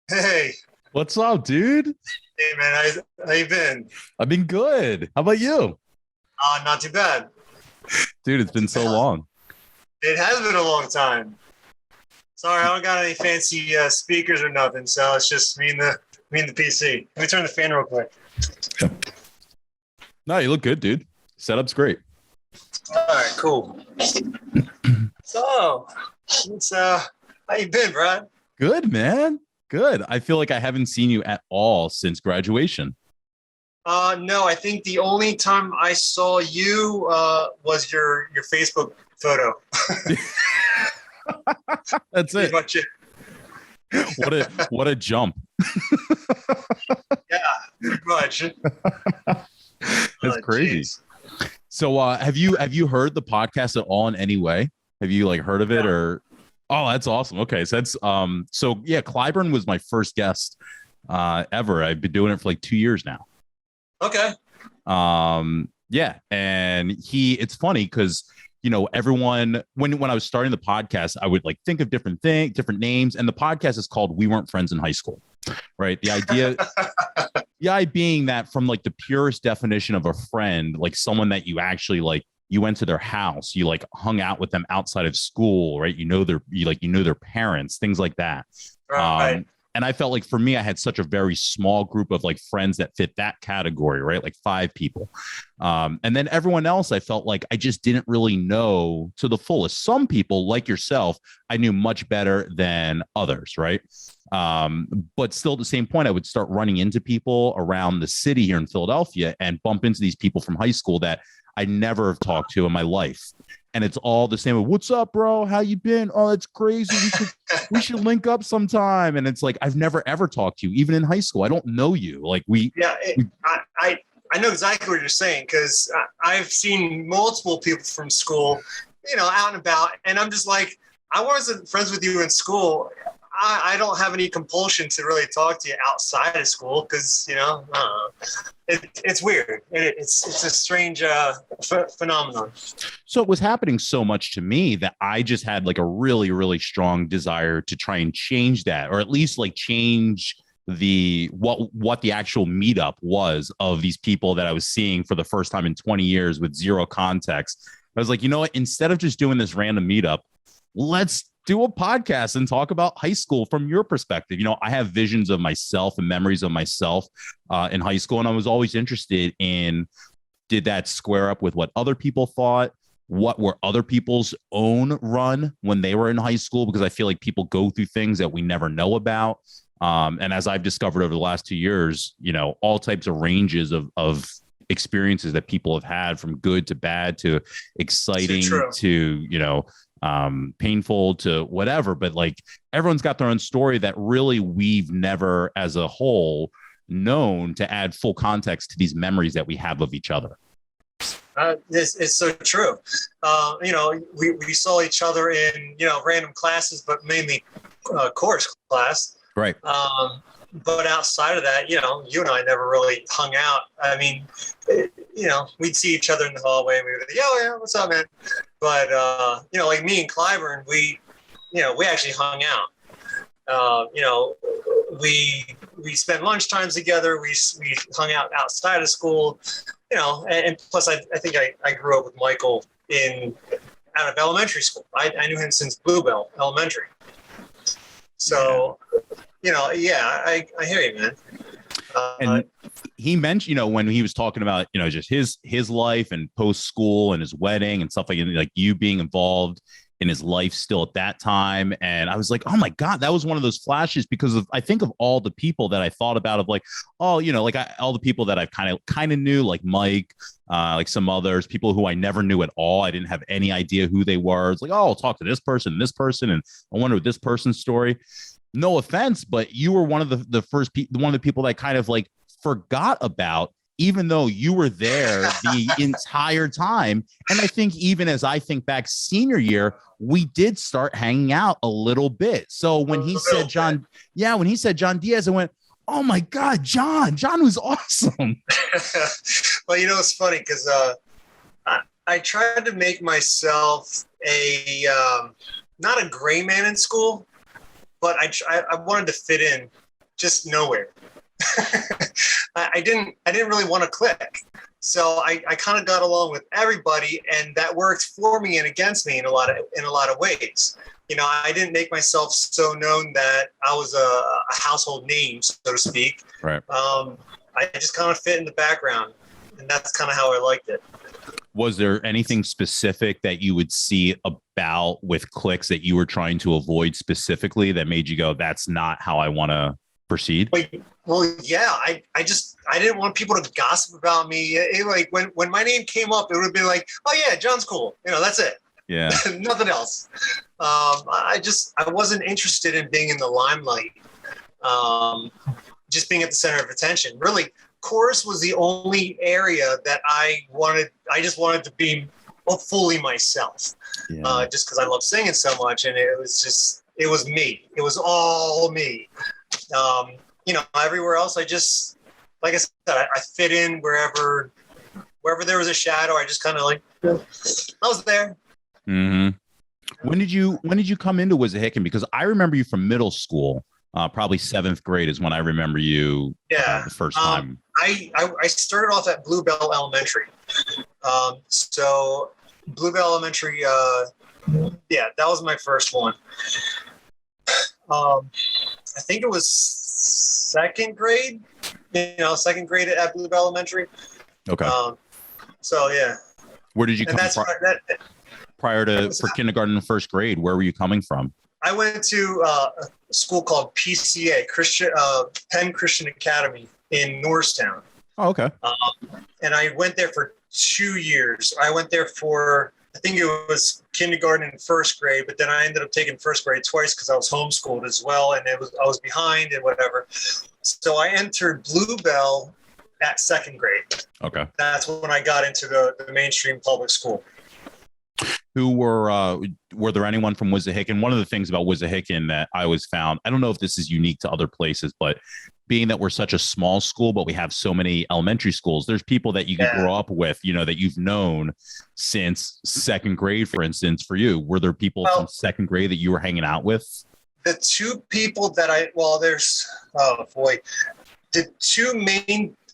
Hey, What's up, dude? hey man, how you been? I've been good. How about you? Not too bad. Dude, it's Not too been so bad. long. It has been a long time. Sorry, I don't got any fancy speakers or nothing, so it's just me and the PC. Let me turn the fan real quick. No, you look good, dude. Setup's great. All right, cool. So, it's how you been, Brad? Good, man. Good. I feel like I haven't seen you at all since graduation. No, I think the only time I saw you was your Facebook photo. That's Pretty it. much it. What a jump. Yeah, pretty much. That's crazy. Jeez. So have you heard the podcast at all in any way? Have you like heard of it Yeah. or oh that's awesome. Okay. So that's so yeah, Clyburn was my first guest ever. I've been doing it for like 2 years now. Okay. Yeah, and it's funny because everyone when I was starting the podcast I would like think of different names, and the podcast is called We Weren't Friends in High School, right? The idea being that from like the purest definition of a friend, like someone that you actually like, you went to their house, you like hung out with them outside of school, right? You know their parents, things like that. Right. And I felt like for me, I had such a very small group of like friends that fit that category, right? Like 5 people. And then everyone else, I felt like I just didn't really know to the fullest. Some people, like yourself, I knew much better than others, right? But still at the same point, I would start running into people around the city here in Philadelphia and bump into these people from high school that I never have talked to in my life. And it's all the same. What's up, bro? How you been? Oh, it's crazy. We should link up sometime. And it's like I've never ever talked to you, even in high school. I don't know you. Like Yeah, I know exactly what you're saying because I've seen multiple people from school, out and about, and I'm just like, I wasn't friends with you in school. I don't have any compulsion to really talk to you outside of school because it's weird. It's a strange phenomenon. So it was happening so much to me that I just had like a really, really strong desire to try and change that, or at least like change the what the actual meetup was of these people that I was seeing for the first time in 20 years with zero context. I was like, you know what? Instead of just doing this random meetup, let's do a podcast and talk about high school from your perspective. I have visions of myself and memories of myself in high school, and I was always interested in, did that square up with what other people thought? What were other people's own run when they were in high school? Because I feel like people go through things that we never know about. And as I've discovered over the last 2 years, all types of ranges of experiences that people have had, from good to bad to exciting to, painful to whatever. But like everyone's got their own story that really we've never as a whole known to add full context to these memories that we have of each other. It's so true. We saw each other in random classes, but mainly chorus class. Right. But outside of that, you and I never really hung out. I mean, we'd see each other in the hallway and we would be like, yeah, what's up, man? But, like me and Clyburn, we actually hung out. We spent lunch times together. We hung out outside of school, and plus I think I grew up with Michael out of elementary school. I knew him since Bluebell Elementary. So, I hear you, man. And he mentioned, when he was talking about, just his life and post school and his wedding and stuff like you being involved in his life still at that time. And I was like, oh my God, that was one of those flashes, because I think of all the people that I thought about of like, oh, all the people that I've kind of knew, like Mike, like some others, people who I never knew at all. I didn't have any idea who they were. It's like, oh, I'll talk to this person, and I wonder what this person's story. No offense, but you were one of the first one of the people that I kind of like forgot about, even though you were there the entire time. And I think even as I think back senior year, we did start hanging out a little bit. So when he said John Diaz, I went, oh my God, John was awesome. Well, it's funny because I tried to make myself not a gray man in school, but I wanted to fit in just nowhere. I didn't really want to click. So I kind of got along with everybody, and that worked for me and against me in a lot of ways. I didn't make myself so known that I was a household name, so to speak. Right. I just kind of fit in the background, and that's kind of how I liked it. Was there anything specific that you would see about with clicks that you were trying to avoid specifically that made you go, that's not how I want to proceed? Well, yeah, I didn't want people to gossip about me. Like when my name came up, it would have been like, oh yeah, John's cool. That's it. Yeah. Nothing else. I wasn't interested in being in the limelight. Just being at the center of attention. Really, chorus was the only area that I just wanted to be fully myself. Yeah. Just because I love singing so much, and it was me. It was all me. Everywhere else, I just, like I said, I fit in wherever there was a shadow. I just kind of I was there. Mm-hmm. When did you come into Wissahickon? Because I remember you from middle school. Probably 7th grade is when I remember you. The first time. I started off at Bluebell Elementary. So Bluebell Elementary, that was my first one. I think it was 2nd grade. 2nd grade at Bluebell Elementary. Okay. So yeah. Where did you come from? For kindergarten and 1st grade, where were you coming from? I went to a school called PCA, Penn Christian Academy in Norristown. Oh, okay. And I went there for 2 years. I went there for, I think it was kindergarten and 1st grade, but then I ended up taking 1st grade twice because I was homeschooled as well, and I was behind and whatever. So I entered Bluebell at 2nd grade. Okay. That's when I got into the mainstream public school. Who were there anyone from Wissahickon? One of the things about Wissahickon that I always found, I don't know if this is unique to other places, but being that we're such a small school, but we have so many elementary schools, there's people that you can grow up with, that you've known since 2nd grade, for instance. For you, were there people from 2nd grade that you were hanging out with? The two people that the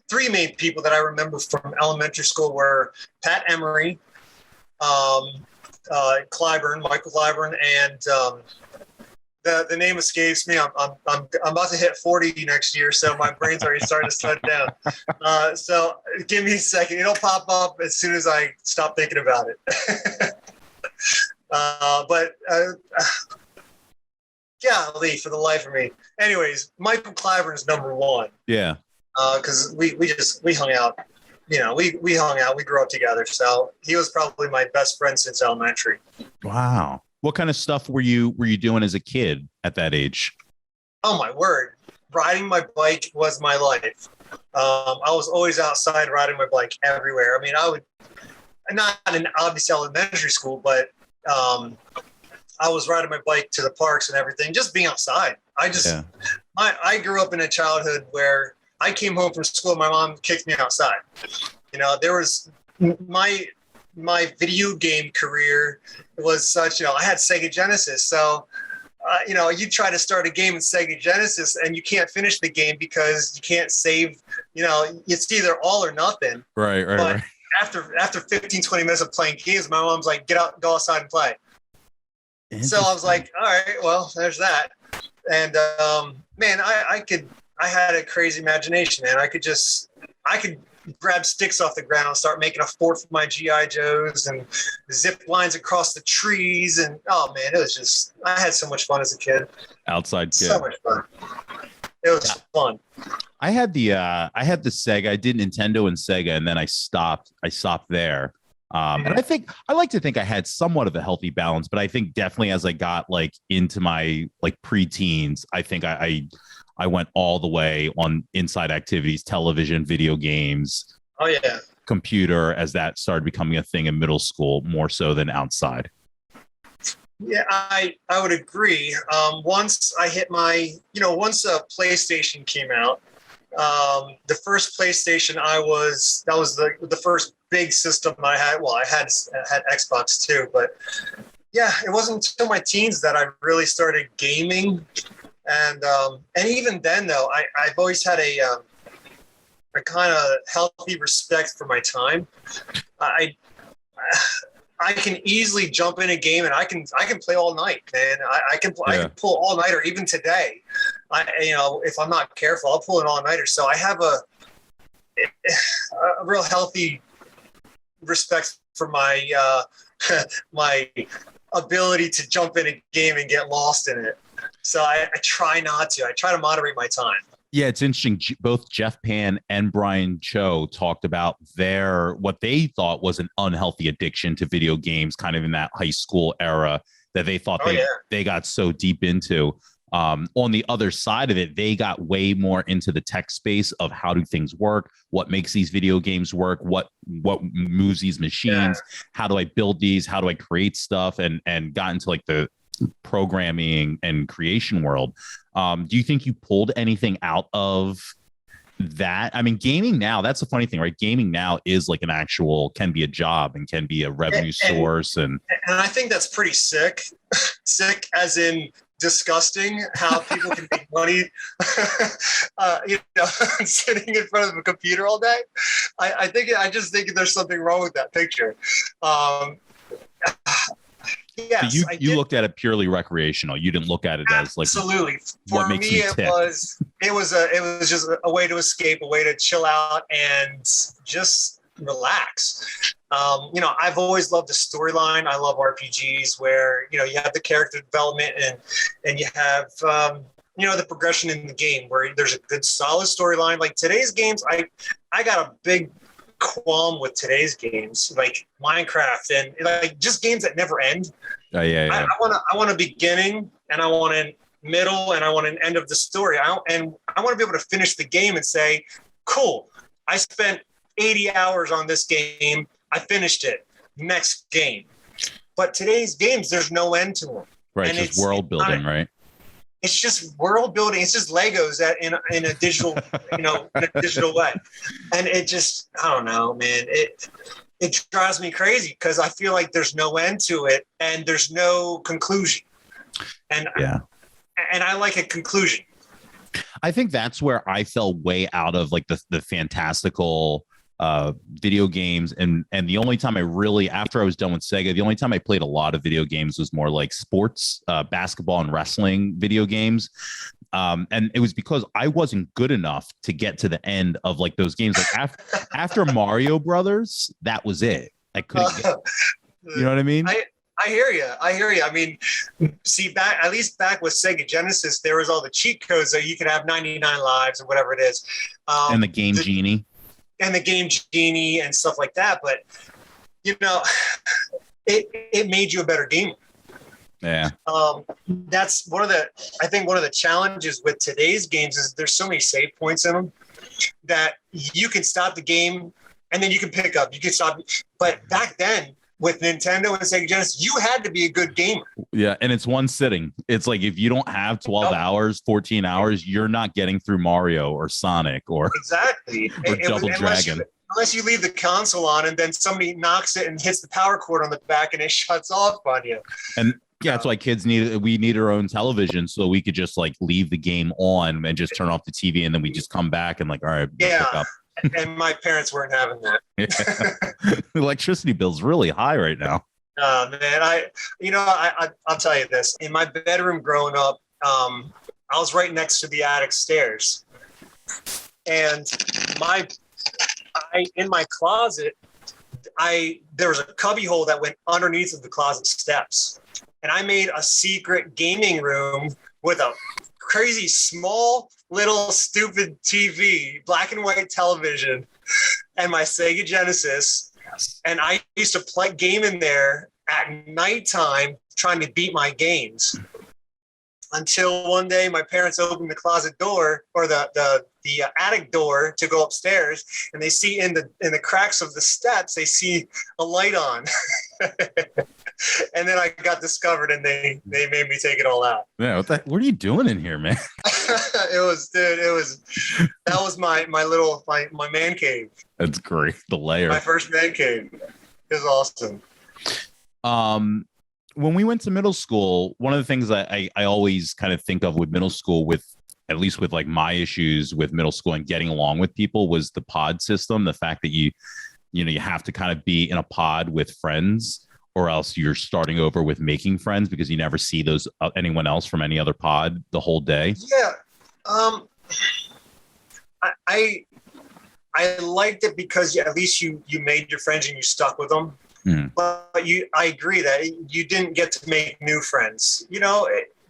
3 main people that I remember from elementary school were Pat Emery, Michael Clyburn, and the name escapes me. I'm about to hit 40 next year, so my brain's already starting to shut down. So give me a second; it'll pop up as soon as I stop thinking about it. Golly, for the life of me. Anyways, Michael Clyburn's number 1. Yeah, because we hung out. We hung out. We grew up together. So he was probably my best friend since elementary. Wow. What kind of stuff were you doing as a kid at that age? Oh, my word. Riding my bike was my life. I was always outside riding my bike everywhere. I mean, not in obviously elementary school, but I was riding my bike to the parks and everything, just being outside. I grew up in a childhood where I came home from school, my mom kicked me outside. There was my video game career was such, I had Sega Genesis. So, you try to start a game in Sega Genesis and you can't finish the game because you can't save, it's either all or nothing. Right. But after 15, 20 minutes of playing games, my mom's like, get out, go outside and play. So I was like, all right, well, there's that. And, man, I had a crazy imagination, man. I could grab sticks off the ground and start making a fort for my G.I. Joes and zip lines across the trees. And, oh, man, it was just, I had so much fun as a kid. Outside kid. So much fun. It was fun. I had the Sega. I did Nintendo and Sega, and then I stopped there. And I like to think I had somewhat of a healthy balance, but I think definitely as I got into my preteens, I think I went all the way on inside activities, television, video games. Oh yeah. Computer, as that started becoming a thing in middle school, more so than outside. Yeah, I would agree. Once I hit once PlayStation came out, the first PlayStation that was the first big system I had. Well, I had Xbox too, but yeah, it wasn't until my teens that I really started gaming. And even then, though, I've always had a kind of healthy respect for my time. I can easily jump in a game and I can play all night, man. I can pull all nighter even today. If I'm not careful, I'll pull an all nighter. So I have a real healthy respect for my my ability to jump in a game and get lost in it. So I try not to. I try to moderate my time. Yeah, it's interesting. Both Jeff Pan and Brian Cho talked about what they thought was an unhealthy addiction to video games, kind of in that high school era that they thought they got so deep into. On the other side of it, they got way more into the tech space of how do things work, what makes these video games work, what moves these machines, how do I build these, how do I create stuff, and got into like the programming and creation world. Do you think you pulled anything out of that? I mean, gaming now, that's the funny thing, right? Gaming now is like can be a job and can be a revenue source. And I think that's pretty sick. Sick as in disgusting, how people can make money sitting in front of a computer all day. I just think there's something wrong with that picture. Yes, so you looked at it purely recreational. You didn't look at it as like absolutely. For me, it was just a way to escape, a way to chill out and just relax. I've always loved the storyline. I love RPGs where you have the character development and you have the progression in the game where there's a good solid storyline. Like today's games, I got a big qualm with today's games, like Minecraft and like just games that never end. I want a beginning and I want a middle and I want an end of the story. I want to be able to finish the game and say, cool, I spent 80 hours on this game. I finished it. Next game. But today's games, there's no end to them. Right, and it's world building, right? It's just world building. It's just Legos in a digital, in a digital way. And it just, I don't know, man. It drives me crazy because I feel like there's no end to it and there's no conclusion. And I like a conclusion. I think that's where I fell way out of like the fantastical video games. And the only time after I was done with Sega, the only time I played a lot of video games was more like sports, basketball and wrestling video games. And it was because I wasn't good enough to get to the end of like those games. Like after Mario Brothers, that was it. I couldn't get, you know what I mean? I hear you. I mean, see, back with Sega Genesis, there was all the cheat codes that you could have 99 lives or whatever it is. And the Game Genie. And the Game Genie and stuff like that. But, it made you a better gamer. Yeah. That's one of the challenges with today's games is there's so many save points in them that you can stop the game and then you can pick up. You can stop. But back then, with Nintendo and Sega Genesis, you had to be a good gamer. Yeah, and it's one sitting. It's like if you don't have 12 hours, 14 hours, you're not getting through Mario or Sonic or Double Dragon. Unless you leave the console on and then somebody knocks it and hits the power cord on the back and it shuts off on you. And that's why kids we need our own television so we could just like leave the game on and just turn off the TV and then we just come back and like, all right, pick up. And my parents weren't having that. The electricity bill's really high right now. Man, I'll tell you this. In my bedroom growing up, I was right next to the attic stairs. And in my closet, there was a cubby hole that went underneath of the closet steps. And I made a secret gaming room with a crazy small little stupid TV, black and white television, and my Sega Genesis. And I used to play game in there at nighttime trying to beat my games. Until one day my parents opened the closet door or the attic door to go upstairs, and they see in the cracks of the steps, they see a light on. And then I got discovered and they made me take it all out. Yeah, what are you doing in here, man? That was my man cave. That's great. The layer. My first man cave. It was awesome. when we went to middle school, one of the things I always kind of think of with middle school, with at least with like my issues with middle school and getting along with people, was the pod system. The fact that you have to kind of be in a pod with friends, or else you're starting over with making friends because you never see those anyone else from any other pod the whole day. Yeah. I liked it because at least you made your friends and you stuck with them. But I agree that you didn't get to make new friends.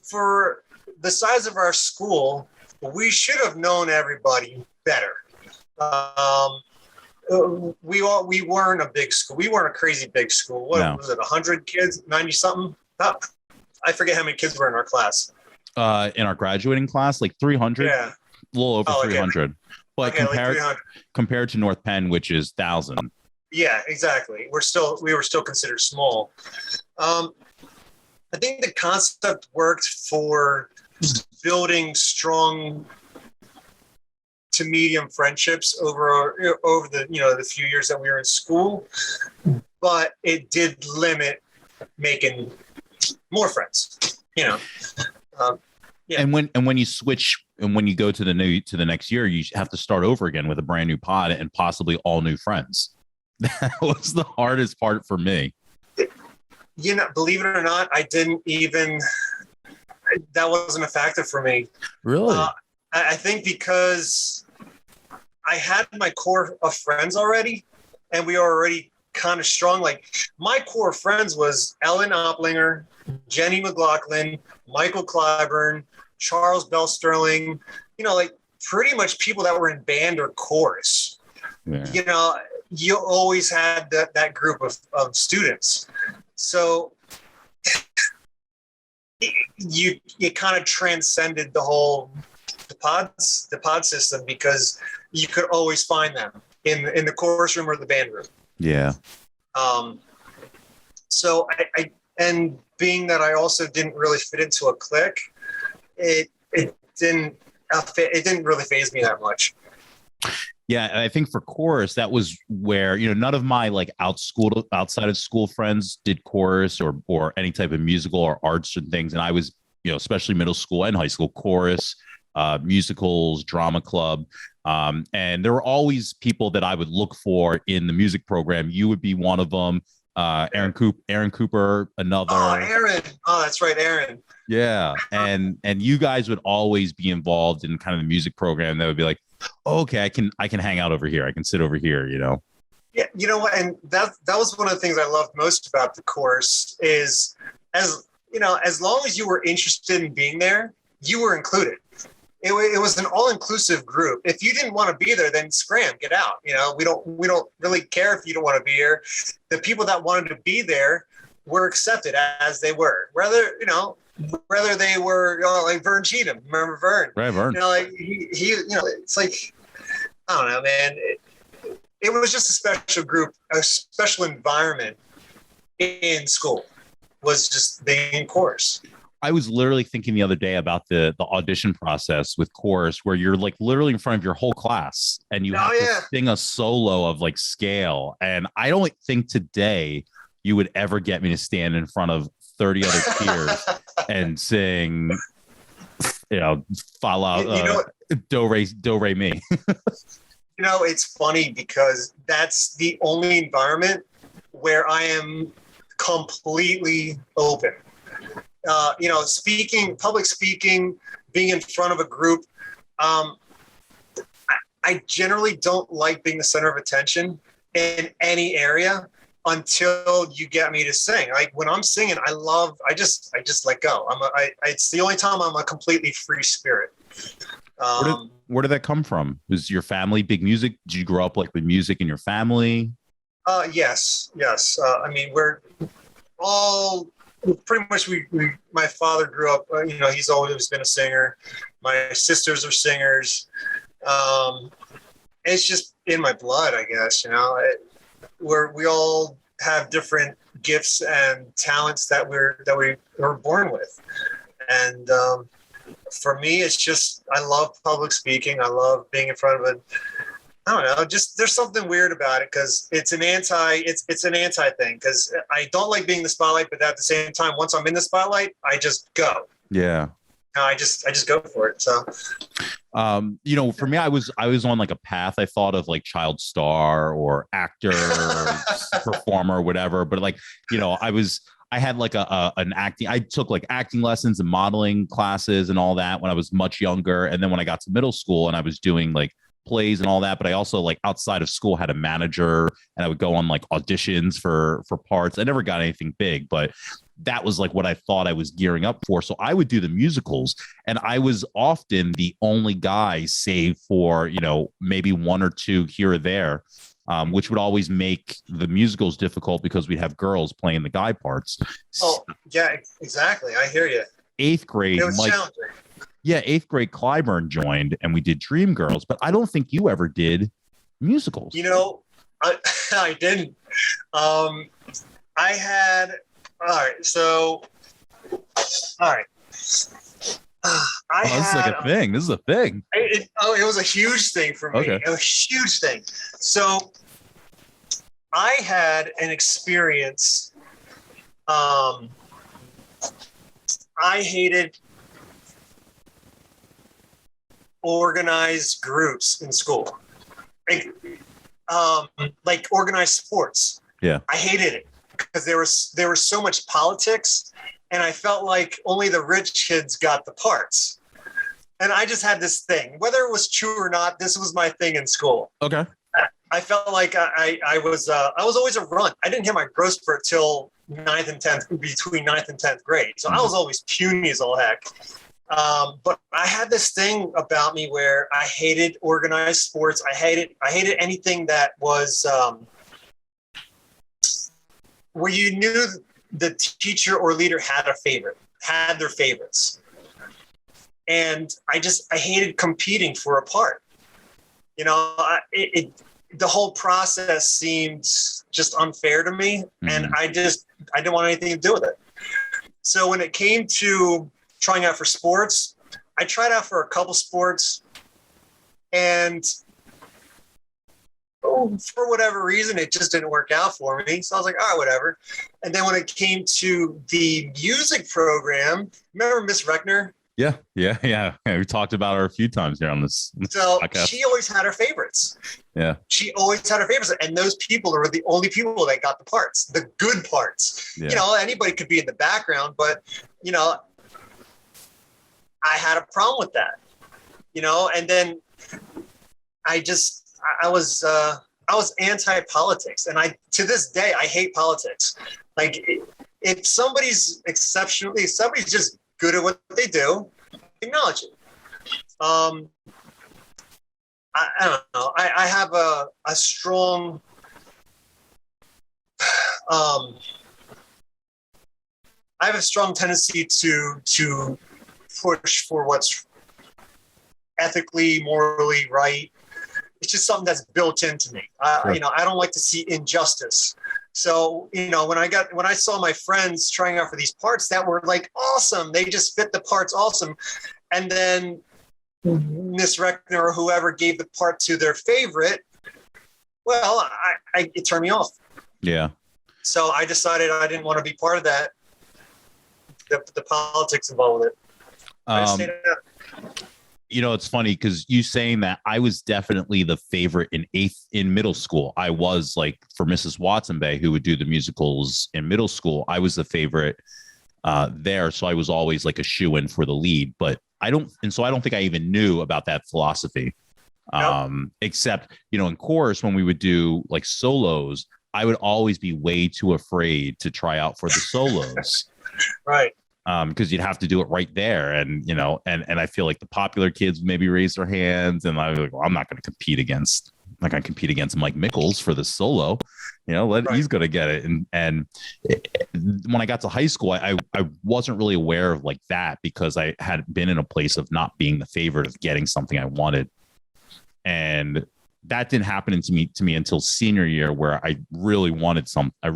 For the size of our school, we should have known everybody better. We weren't a big school. We weren't a crazy big school. What was it? 100 kids, 90 something. I forget how many kids were in our class. In our graduating class, like 300. Yeah, a little over 300. But compared to North Penn, which is 1,000. Yeah, exactly. We were still considered small. I think the concept worked for building strong to medium friendships over the few years that we were in school, but it did limit making more friends. Yeah. And when you switch and when you go to the next year, you have to start over again with a brand new pod and possibly all new friends. That was the hardest part for me. Believe it or not, that wasn't a factor for me. Really? I think because I had my core of friends already, and we were already kind of strong. Like, my core of friends was Ellen Oplinger, Jenny McLaughlin, Michael Clyburn, Charles Bell Sterling, pretty much people that were in band or chorus. Yeah. You always had that group of students. So you kind of transcended the pod system because you could always find them in the chorus room or the band room. Yeah. So and being that I also didn't really fit into a clique, it didn't really faze me that much. Yeah, I think for chorus, that was where, none of my like outside of school friends did chorus or any type of musical or arts and things. And I was, especially middle school and high school, chorus, musicals, drama club. And there were always people that I would look for in the music program. You would be one of them. Aaron Cooper, another. Oh, Aaron. Oh, that's right, Aaron. Yeah. And you guys would always be involved in kind of the music program. That would be like, oh, okay, I can hang out over here. I can sit over here, Yeah, you know what? And that was one of the things I loved most about the course is, as long as you were interested in being there, you were included. It was an all-inclusive group. If you didn't want to be there, then scram, get out. We don't really care if you don't want to be here. The people that wanted to be there were accepted as they were. Whether they were like Vern Cheatham. Remember Vern? Right, Vern. He it's like, I don't know, man. It was just a special group, a special environment in school. Was just being in chorus. I was literally thinking the other day about the audition process with chorus, where you're like literally in front of your whole class and you have to sing a solo of like scale. And I don't think today you would ever get me to stand in front of 30 other peers and sing, follow do re mi. It's funny because that's the only environment where I am completely open. Public speaking, being in front of a group. I generally don't like being the center of attention in any area until you get me to sing. Like when I'm singing, I just let go. It's the only time I'm a completely free spirit. Where did that come from? Was your family big music? Did you grow up like with music in your family? Yes. We're all pretty much. My father grew up. He's always been a singer. My sisters are singers. It's just in my blood, I guess. We all have different gifts and talents that we were born with, and for me, it's just I love public speaking. I love being in front of I don't know. Just there's something weird about it because it's an anti thing. Because I don't like being in the spotlight, but at the same time, once I'm in the spotlight, I just go. Yeah. I just go for it. So, for me, I was on like a path. I thought of like child star or actor, performer, whatever. But like, I had like an acting. I took like acting lessons and modeling classes and all that when I was much younger. And then when I got to middle school and I was doing like plays and all that, but I also like outside of school had a manager and I would go on like auditions for parts. I never got anything big, but that was like what I thought I was gearing up for. So I would do the musicals and I was often the only guy save for, maybe one or two here or there, which would always make the musicals difficult because we'd have girls playing the guy parts. Oh, yeah, exactly. I hear you. 8th grade, it was challenging. Yeah, 8th grade Clyburn joined and we did Dreamgirls, but I don't think you ever did musicals. I didn't. I had, all right. So, all right. This is like a thing. This is a thing. It was a huge thing for me. Okay. A huge thing. So I had an experience. I hated organized groups in school, like organized sports. Yeah, I hated it because there was so much politics, and I felt like only the rich kids got the parts. And I just had this thing, whether it was true or not. This was my thing in school. Okay. I felt like I was always a runt. I didn't hit my growth spurt till 9th and 10th, between 9th and 10th grade. So I was always puny as all heck. But I had this thing about me where I hated organized sports. I hated anything that was where you knew the teacher or leader had their favorites. And I hated competing for a part. The whole process seemed just unfair to me. Mm-hmm. And I didn't want anything to do with it. So when it came to trying out for sports, I tried out for a couple sports, and for whatever reason, it just didn't work out for me. So I was like, all right, whatever. And then when it came to the music program, remember Miss Reckner? Yeah. We talked about her a few times here on this podcast. She always had her favorites. Yeah. She always had her favorites. And those people were the only people that got the parts, the good parts. Yeah. Anybody could be in the background, but, I had a problem with that, and then I was anti-politics, and to this day, I hate politics. Like if somebody's just good at what they do, acknowledge it. I don't know. I have a strong, tendency to push for what's ethically, morally right. It's just something that's built into me. Sure. I don't like to see injustice. So, when I saw my friends trying out for these parts that were like awesome, they just fit the parts awesome. And then Miss Reckner or whoever gave the part to their favorite, well, it turned me off. Yeah. So I decided I didn't want to be part of that. The politics involved with it. It's funny because you saying that I was definitely the favorite in middle school. I was like for Mrs. Watsonbay, who would do the musicals in middle school. I was the favorite there. So I was always like a shoe-in for the lead, but I don't think I even knew about that philosophy. Nope. Except, in chorus, when we would do like solos, I would always be way too afraid to try out for the solos. Right. Because you'd have to do it right there. And, and I feel like the popular kids maybe raise their hands and I was like, well, I'm not going to compete against Mike Mickles for the solo, right. He's going to get it. And when I got to high school, I wasn't really aware of like that because I had been in a place of not being the favorite of getting something I wanted. And that didn't happen to me until senior year where I really wanted a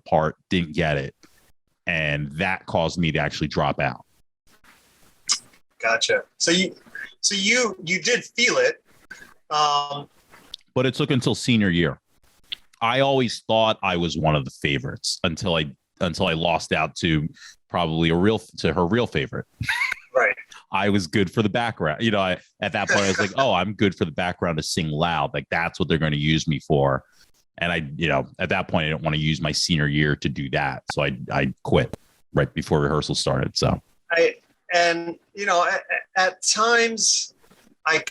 part, didn't get it. And that caused me to actually drop out. Gotcha. So you did feel it. but it took until senior year. I always thought I was one of the favorites until I lost out to probably her real favorite. Right. I was good for the background. At that point I was like, oh, I'm good for the background to sing loud. Like that's what they're going to use me for. And at that point I didn't want to use my senior year to do that. So I quit right before rehearsal started. So at times I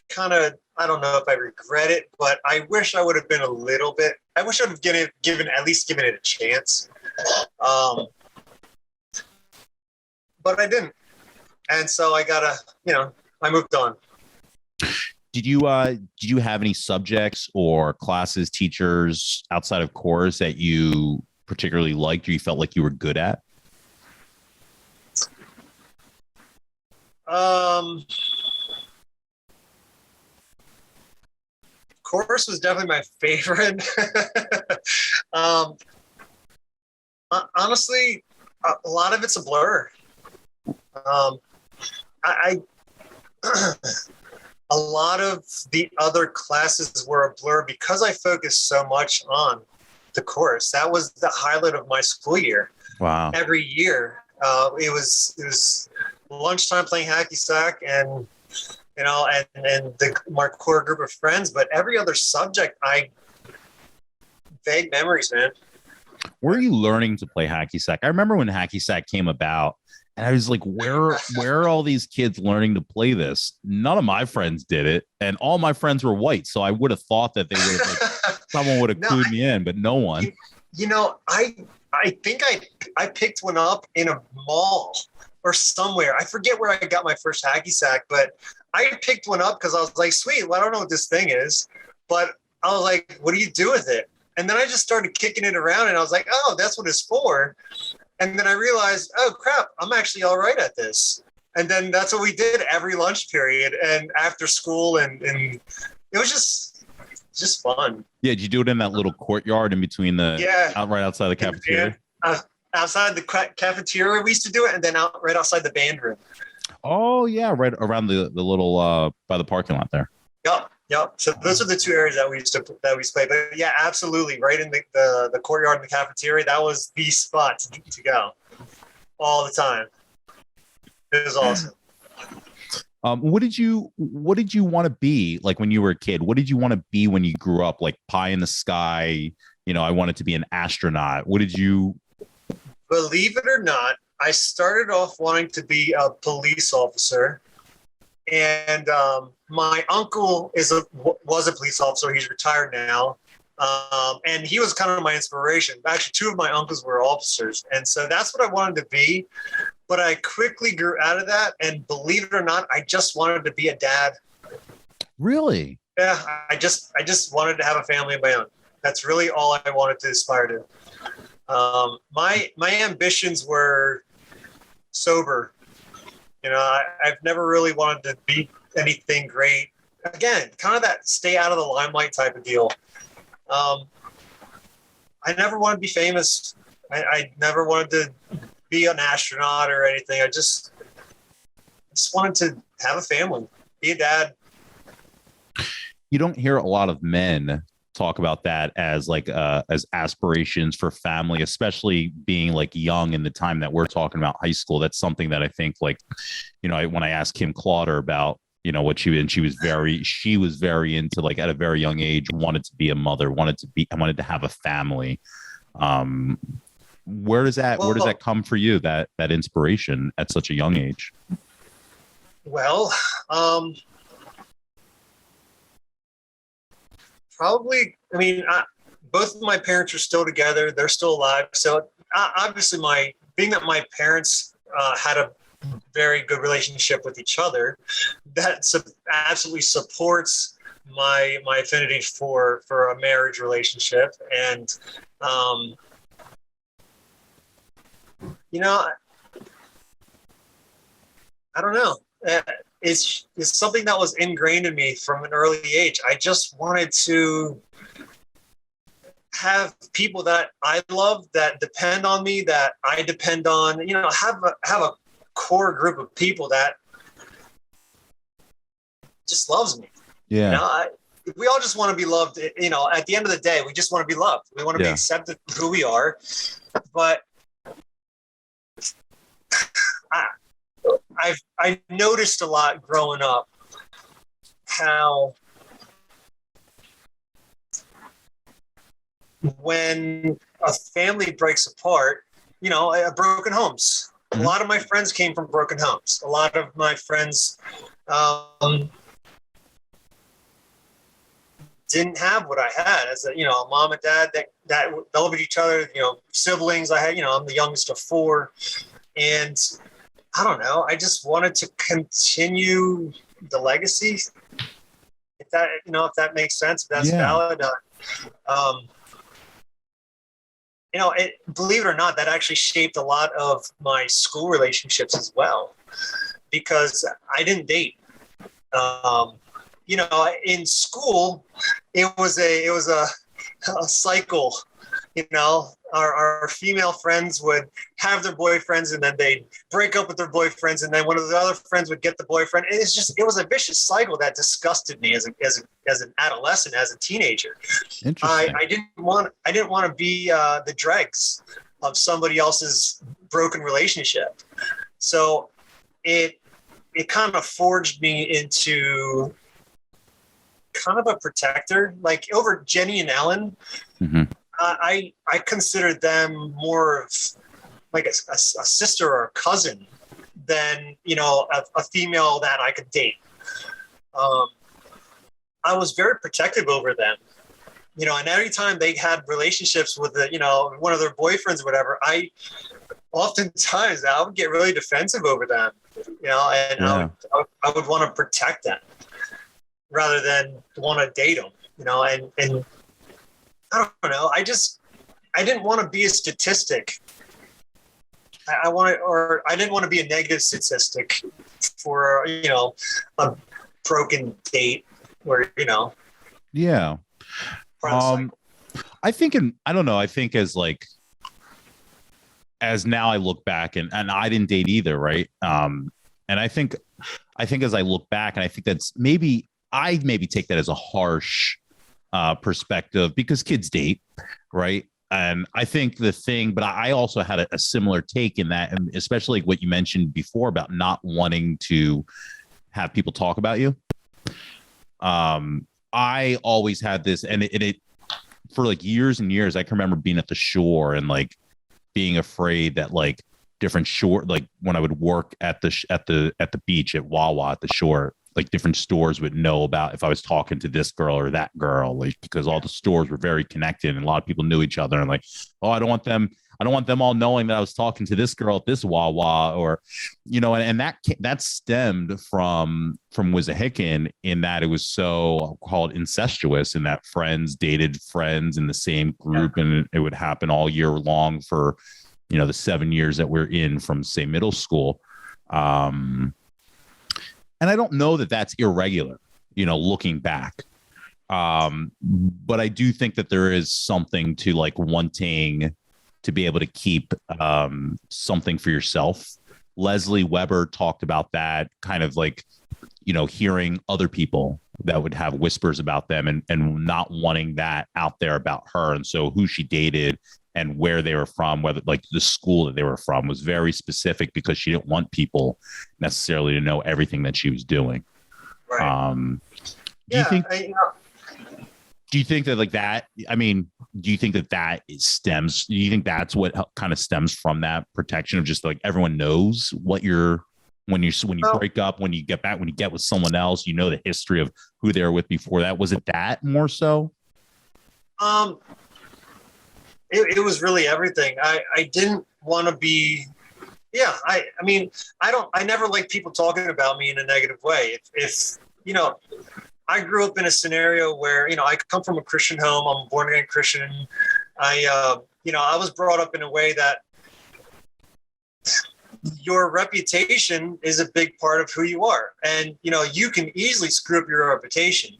don't know if I regret it, but I wish I would have been I wish I would have given it a chance. But I didn't. And so I I moved on. Did you have any subjects or classes, teachers outside of chorus that you particularly liked or you felt like you were good at? Chorus was definitely my favorite. Honestly, a lot of it's a blur. A lot of the other classes were a blur because I focused so much on the chorus. That was the highlight of my school year. Wow. Every year, it was lunchtime playing hacky sack and my core group of friends. But every other subject, vague memories, man. Were you learning to play hacky sack? I remember when hacky sack came about. And I was like, where are all these kids learning to play this? None of my friends did it. And all my friends were white. So I would have thought that they would have someone would have clued me in, but no one. I think I picked one up in a mall or somewhere. I forget where I got my first hacky sack, but I picked one up because I was like, sweet, well, I don't know what this thing is. But I was like, what do you do with it? And then I just started kicking it around and I was like, oh, that's what it's for. And then I realized, oh, crap, I'm actually all right at this. And then that's what we did every lunch period and after school. And it was just fun. Yeah. Did you do it in that little courtyard in between right outside the cafeteria? Outside the cafeteria, we used to do it. And then right outside the band room. Oh, yeah. Right around the little by the parking lot there. Yep. So those are the two areas that we used to play. But yeah, absolutely. Right in the courtyard in the cafeteria, that was the spot to go all the time. It was awesome. What did you want to be like when you were a kid? What did you want to be when you grew up? Like pie in the sky? I wanted to be an astronaut. What did you? Believe it or not, I started off wanting to be a police officer. And my uncle was a police officer. He's retired now. And he was kind of my inspiration. Actually, two of my uncles were officers. And so that's what I wanted to be. But I quickly grew out of that. And believe it or not, I just wanted to be a dad. Really? Yeah, I just wanted to have a family of my own. That's really all I wanted to aspire to. My ambitions were sober. I've never really wanted to be anything great. Again, kind of that stay out of the limelight type of deal. I never wanted to be famous. I never wanted to be an astronaut or anything. I just wanted to have a family, be a dad. You don't hear a lot of men talk about that as as aspirations for family, especially being like young in the time that we're talking about high school. That's something that I think when I asked Kim Clauder about, what she was very into, like at a very young age, wanted to be a mother, wanted to have a family. Where does that come for you? That inspiration at such a young age? Well, probably, both of my parents are still together. They're still alive. So obviously being that my parents had a very good relationship with each other, that absolutely supports my affinity for a marriage relationship. And, I don't know. It's something that was ingrained in me from an early age. I just wanted to have people that I love, that depend on me, that I depend on, have a core group of people that just loves me. Yeah. we all just want to be loved. You know, at the end of the day, we just want to be loved. We want to be accepted for who we are. But I noticed a lot growing up how when a family breaks apart, you know, broken homes. A lot of my friends came from broken homes. A lot of my friends didn't have what I had as a, you know, a mom and dad that loved each other, you know, siblings. I had, you know, I'm the youngest of 4. And I don't know, I just wanted to continue the legacy. If that, you know, if that makes sense, if that's valid. You know, believe it or not, that actually shaped a lot of my school relationships as well, because I didn't date. You know, in school, it was a cycle. You know, our female friends would have their boyfriends, and then they'd break up with their boyfriends, and then one of the other friends would get the boyfriend. It was a vicious cycle that disgusted me as an adolescent, as a teenager. Interesting. I didn't want to be the dregs of somebody else's broken relationship. So it kind of forged me into kind of a protector, like over Jenny and Ellen. Mm-hmm. I considered them more of like a sister or a cousin than, you know, a female that I could date. I was very protective over them, you know, and every time they had relationships with you know, one of their boyfriends or whatever, I would get really defensive over them, you know, and I would want to protect them rather than want to date them, you know, and I don't know. I didn't want to be a statistic. I didn't want to be a negative statistic for, you know, a broken date where, you know. Yeah. I think as now I look back and I didn't date either. Right. And I think as I look back, and I think that's maybe take that as a harsh perspective, because kids date, right? And I think but I also had a similar take in that, and especially like what you mentioned before about not wanting to have people talk about you. I always had this, and it for like years and years. I can remember being at the shore and like being afraid that like different shore, like when I would work at the beach at Wawa at the shore, like different stores would know about if I was talking to this girl or that girl, like, because all the stores were very connected and a lot of people knew each other, and like, oh, I don't want them all knowing that I was talking to this girl at this Wawa, or, you know, and that stemmed from Wissahickon, in that it was so called incestuous, in that friends dated friends in the same group, and it would happen all year long for, you know, the 7 years that we're in from, say, middle school. And I don't know that that's irregular, you know, looking back. But I do think that there is something to like wanting to be able to keep something for yourself. Leslie Weber talked about that, kind of like, you know, hearing other people that would have whispers about them, and not wanting that out there about her. And so who she dated and where they were from, whether like the school that they were from, was very specific, because she didn't want people necessarily to know everything that she was doing. Right. Do you think that like that, I mean, do you think that stems, do you think that's what kind of stems from that protection of just like everyone knows what when you break up, when you get back, when you get with someone else, you know, the history of who they were with before that? Was it that more so? It was really everything. I didn't want to be, I mean, I never liked people talking about me in a negative way. If you know, I grew up in a scenario where, you know, I come from a Christian home. I'm a born again Christian. I was brought up in a way that your reputation is a big part of who you are. And, you know, you can easily screw up your reputation,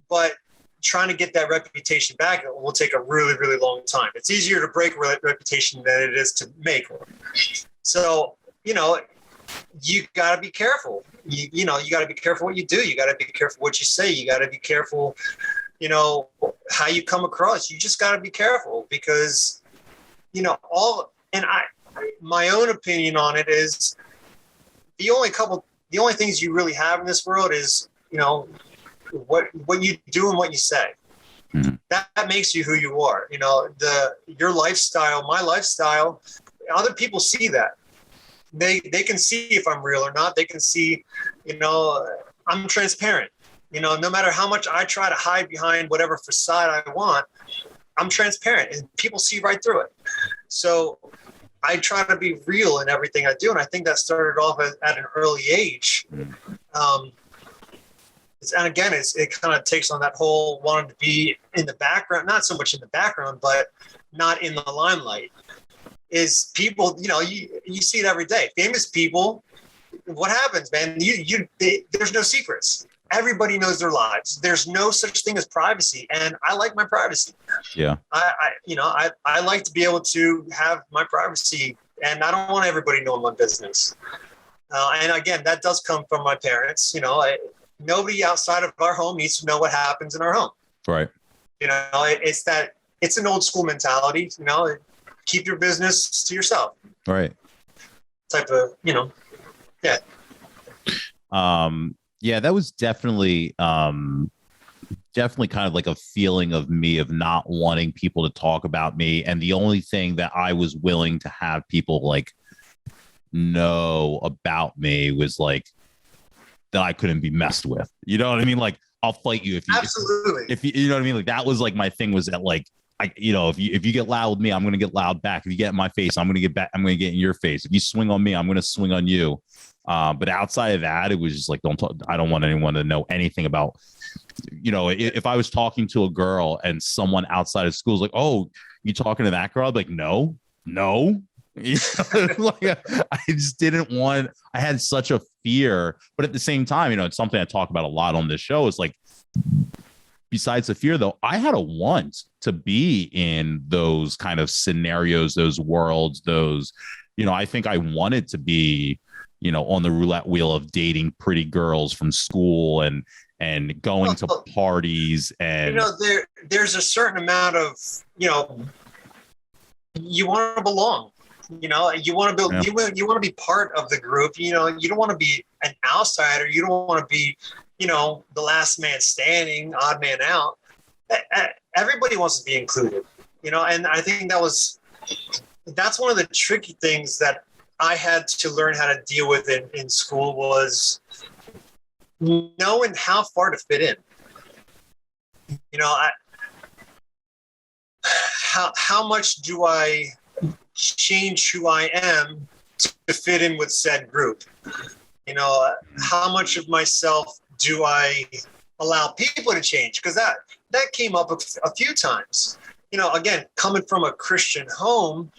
but trying to get that reputation back will take a really, really long time. It's easier to break a reputation than it is to make one. So, you know, you got to be careful. You know, you got to be careful what you do. You got to be careful what you say. You got to be careful, you know, how you come across. You just got to be careful because, you know, my own opinion on it is the only things you really have in this world is, you know, what you do and what you say. Mm-hmm. That makes you who you are. You know, your lifestyle, my lifestyle, other people see that. They can see if I'm real or not. They can see, you know, I'm transparent. You know, no matter how much I try to hide behind whatever facade I want, I'm transparent and people see right through it. So I try to be real in everything I do. And I think that started off at an early age. And again, it kind of takes on that whole wanting to be in the background, not so much in the background, but not in the limelight. Is people, you know, you see it every day. Famous people, what happens, man? There's no secrets. Everybody knows their lives. There's no such thing as privacy, and I like my privacy. Yeah, I like to be able to have my privacy, and I don't want everybody knowing my business. And again, that does come from my parents. You know, nobody outside of our home needs to know what happens in our home. right. You know, it's an old school mentality. You know, keep your business to yourself. Right. Type of, you know, yeah. Yeah, that was definitely kind of like a feeling of me of not wanting people to talk about me. And the only thing that I was willing to have people like know about me was like that I couldn't be messed with. You know what I mean? Like, I'll fight you Absolutely. if you know what I mean? Like, that was like my thing was that like, if you get loud with me, I'm going to get loud back. If you get in my face, I'm going to get back. I'm going to get in your face. If you swing on me, I'm going to swing on you. But outside of that, it was just like, I don't want anyone to know anything about, you know, if I was talking to a girl and someone outside of school is like, oh, you talking to that girl? I'd be like, no. Like, I just didn't want, I had such a fear, but at the same time, you know, it's something I talk about a lot on this show. It's like, besides the fear, though, I had a want to be in those kind of scenarios, those worlds, those, you know, I think I wanted to be, you know, on the roulette wheel of dating pretty girls from school and going to parties. And, you know, there's a certain amount of, you know, you want to belong. You know, you want to be, you want to be part of the group. You know, you don't want to be an outsider. You don't want to be, you know, the last man standing, odd man out. Everybody wants to be included, you know, and I think that's one of the tricky things that I had to learn how to deal with in school was knowing how far to fit in. You know, how much do I change who I am to fit in with said group? You know, how much of myself do I allow people to change? Because that came up a few times. You know, again, coming from a Christian home,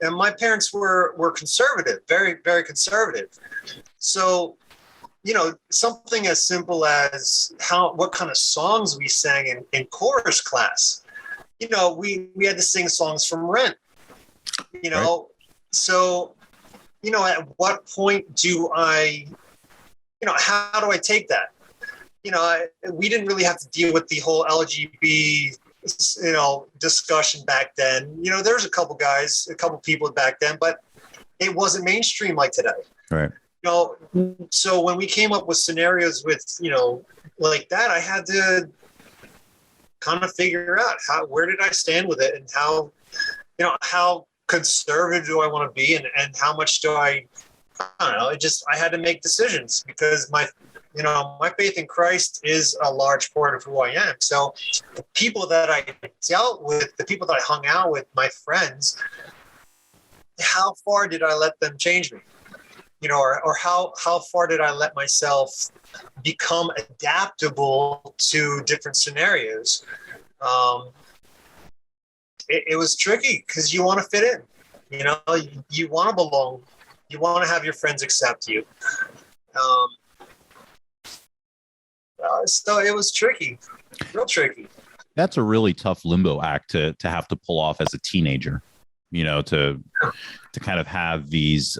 and my parents were conservative, very, very conservative. So, you know, something as simple as what kind of songs we sang in chorus class. You know, we had to sing songs from Rent. You know, right. So, you know, at what point do I, you know, how do I take that? You know, we didn't really have to deal with the whole LGBT, you know, discussion back then. You know, there's a couple people back then, but it wasn't mainstream like today. Right. You know, so when we came up with scenarios with, you know, like that, I had to kind of figure out where did I stand with it and how, you know, how conservative do I want to be and how much do I don't know. I had to make decisions because my faith in Christ is a large part of who I am. So the people that I dealt with, the people that I hung out with, my friends, how far did I let them change me? You know, or how far did I let myself become adaptable to different scenarios? It was tricky because you want to fit in. You know, you want to belong. You want to have your friends accept you. So it was tricky, real tricky. That's a really tough limbo act to have to pull off as a teenager, you know, to kind of have these,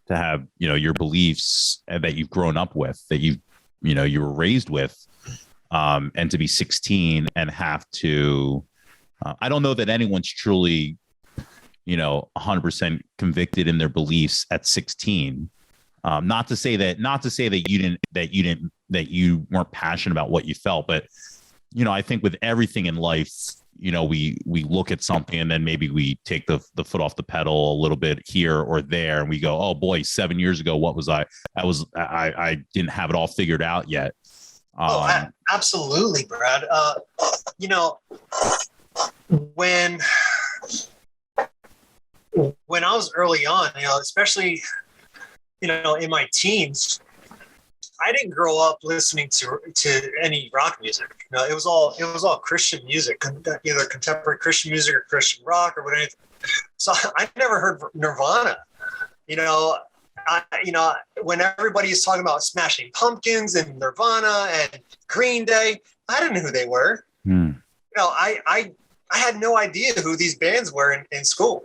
to have, your beliefs that you've grown up with, that you were raised with, and to be 16 and have to, I don't know that anyone's truly, 100% convicted in their beliefs at 16. Not to say that you weren't passionate about what you felt, but, I think with everything in life, we look at something and then maybe we take the foot off the pedal a little bit here or there. And we go, oh boy, 7 years ago, what was I didn't have it all figured out yet. Absolutely, Brad. When I was early on, especially, in my teens, I didn't grow up listening to any rock music. It was all Christian music, either contemporary Christian music or Christian rock or whatever. So I never heard Nirvana. When everybody is talking about Smashing Pumpkins and Nirvana and Green Day, I didn't know who they were. I had no idea who these bands were in school.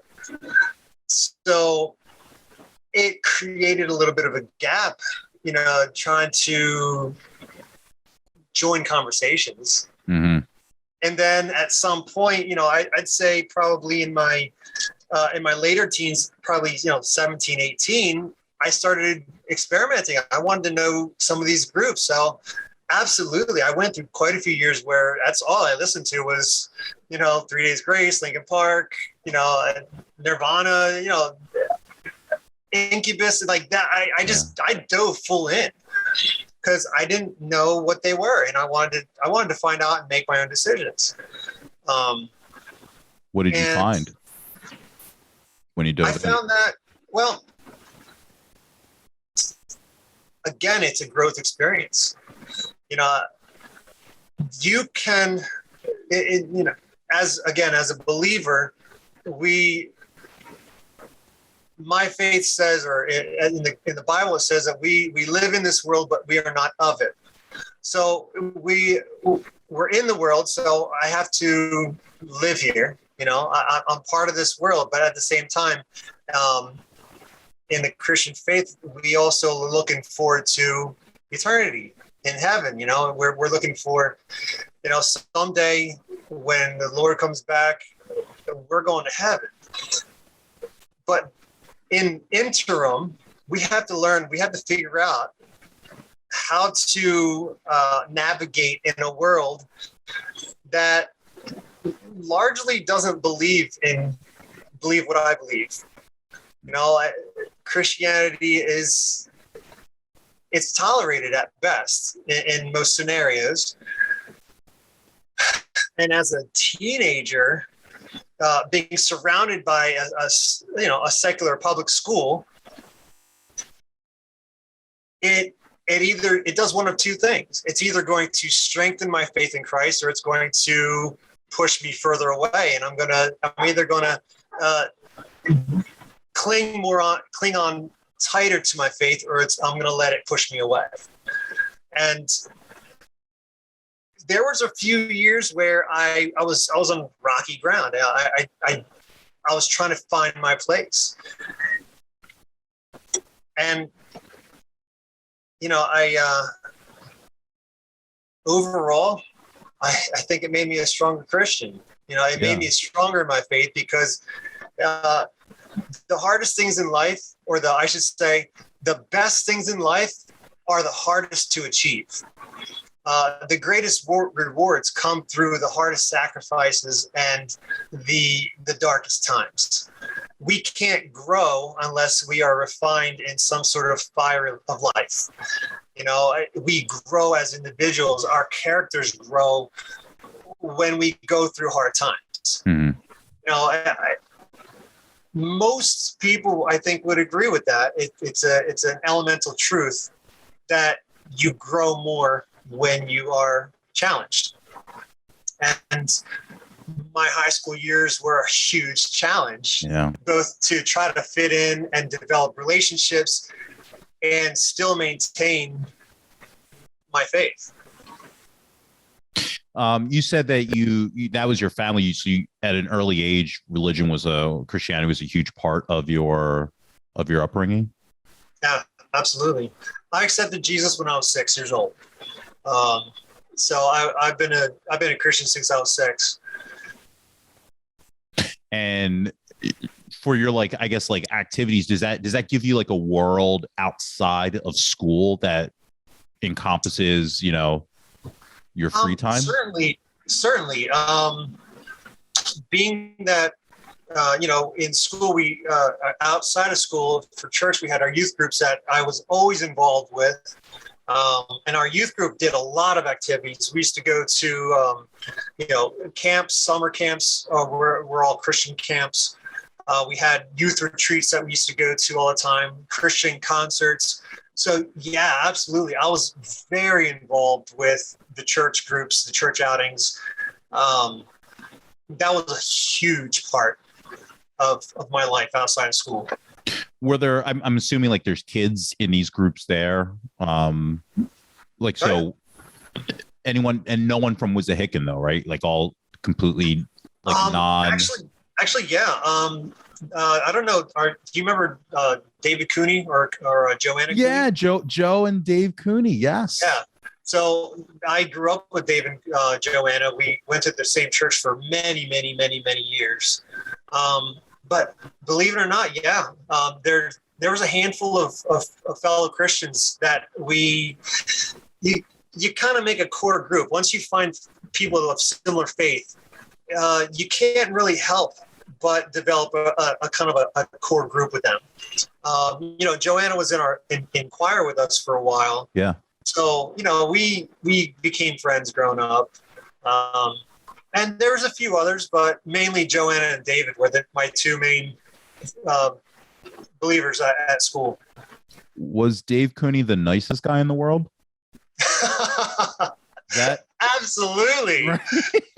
So it created a little bit of a gap, trying to join conversations. Mm-hmm. And then at some point, I'd say probably in my later teens, probably, 17, 18, I started experimenting. I wanted to know some of these groups. So absolutely. I went through quite a few years where that's all I listened to was, 3 Days Grace, Linkin Park, Nirvana, Incubus, like that. I dove full in because I didn't know what they were. And I wanted to find out and make my own decisions. What did you find when you dove in? I found that, well, again, it's a growth experience. You can, as a believer, my faith says, or in the Bible, it says that we live in this world, but we are not of it. So we're in the world, so I have to live here. I'm part of this world, but at the same time, in the Christian faith, we also are looking forward to eternity in heaven. We're looking for, someday when the Lord comes back, we're going to heaven. But in interim, we have to figure out how to navigate in a world that largely doesn't believe what I believe. Christianity it's tolerated at best in most scenarios. And as a teenager, being surrounded by a secular public school, it does one of two things. It's either going to strengthen my faith in Christ, or it's going to push me further away. And I'm either gonna cling on tighter to my faith, or I'm gonna let it push me away. And there was a few years where I was on rocky ground. I was trying to find my place. And, overall, I think it made me a stronger Christian. It made me stronger in my faith because the hardest things in life, I should say, the best things in life are the hardest to achieve. The greatest rewards come through the hardest sacrifices and the darkest times. We can't grow unless we are refined in some sort of fire of life. We grow as individuals. Our characters grow when we go through hard times. Mm-hmm. Most people, I think, would agree with that. It's an elemental truth that you grow more when you are challenged. And my high school years were a huge challenge, both to try to fit in and develop relationships and still maintain my faith. You said that that was your family. So at an early age, Christianity was a huge part of your upbringing. Yeah, absolutely. I accepted Jesus when I was 6 years old. So I've been a Christian since I was 6. And for your, like, I guess, like, activities, does that give you like a world outside of school that encompasses, you know, your free time? Certainly. Being that, you know, in school, we outside of school for church, we had our youth groups that I was always involved with. And our youth group did a lot of activities. We used to go to, you know, camps, summer camps. We're all Christian camps. We had youth retreats that we used to go to all the time, Christian concerts. So, yeah, absolutely. I was very involved with the church groups, the church outings. That was a huge part of my life outside of school. Were there, I'm assuming, like, there's kids in these groups there. Like, so anyone, and no one from Wissahickon though, right? Like, all completely, like, actually, yeah. I don't know. Do you remember David Cooney or Joanna Cooney? Yeah, Joe and Dave Cooney. Yes. Yeah. So I grew up with Dave and Joanna. We went to the same church for many years. But believe it or not, yeah, there was a handful of fellow Christians that you kind of make a core group. Once you find people of similar faith, you can't really help but develop a kind of a core group with them. You know, Joanna was in choir with us for a while. Yeah. So, you know, we became friends growing up. And there was a few others, but mainly Joanna and David were my two main believers at school. Was Dave Cooney the nicest guy in the world? Absolutely. Right?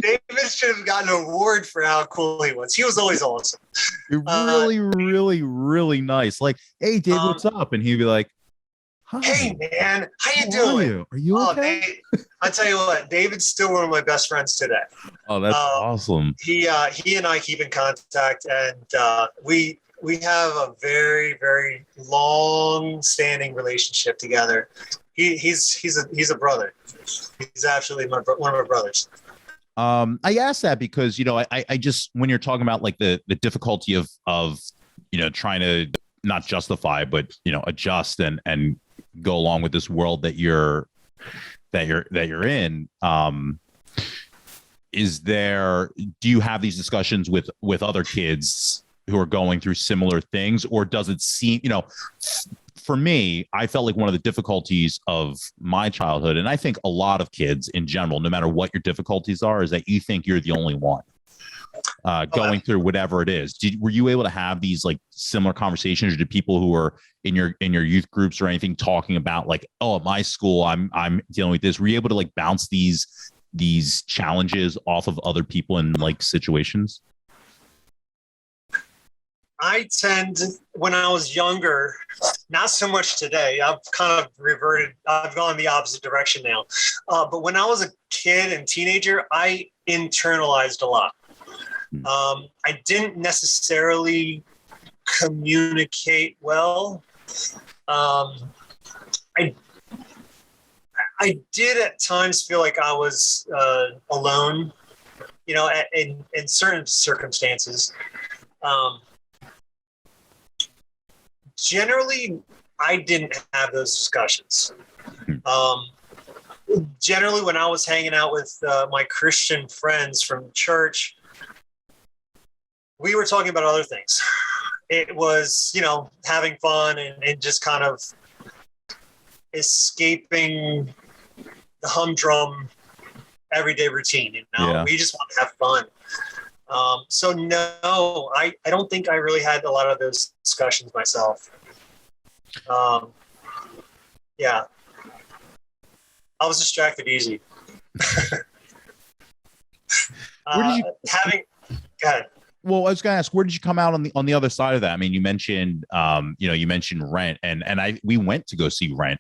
David should have gotten an award for how cool he was. He was always awesome. Really nice. Like, hey, Dave, what's up? And he'd be like, hi. Hey, man, how you doing? Are you okay? I tell you what, David's still one of my best friends today. Oh, that's awesome. He and I keep in contact, and we have a very, very long-standing relationship together. He's a brother. He's absolutely one of my brothers. I asked that because, you know, I just, when you're talking about, like, the difficulty of you know, trying to not justify, but, you know, adjust and go along with this world that you're in. Do you have these discussions with other kids who are going through similar things, or does it seem, you know, for me, I felt like one of the difficulties of my childhood, and I think a lot of kids in general, no matter what your difficulties are, is that you think you're the only one going through whatever it is. Were you able to have these, like, similar conversations, or did people who are in your youth groups or anything talking about, like, oh, at my school, I'm dealing with this? Were you able to, like, bounce these challenges off of other people in, like, situations? I tend, when I was younger, not so much today. I've kind of reverted. I've gone the opposite direction now. But when I was a kid and teenager, I internalized a lot. I didn't necessarily communicate well. I did at times feel like I was alone, you know, in certain circumstances. Generally, I didn't have those discussions. Generally, when I was hanging out with my Christian friends from church, we were talking about other things. It was, you know, having fun and just kind of escaping the humdrum everyday routine. You know, yeah. We just want to have fun. So no, I don't think I really had a lot of those discussions myself. Yeah, I was distracted easy. Where did you go ahead. Well, I was going to ask, where did you come out on the other side of that? I mean, you mentioned, you mentioned Rent, and we went to go see Rent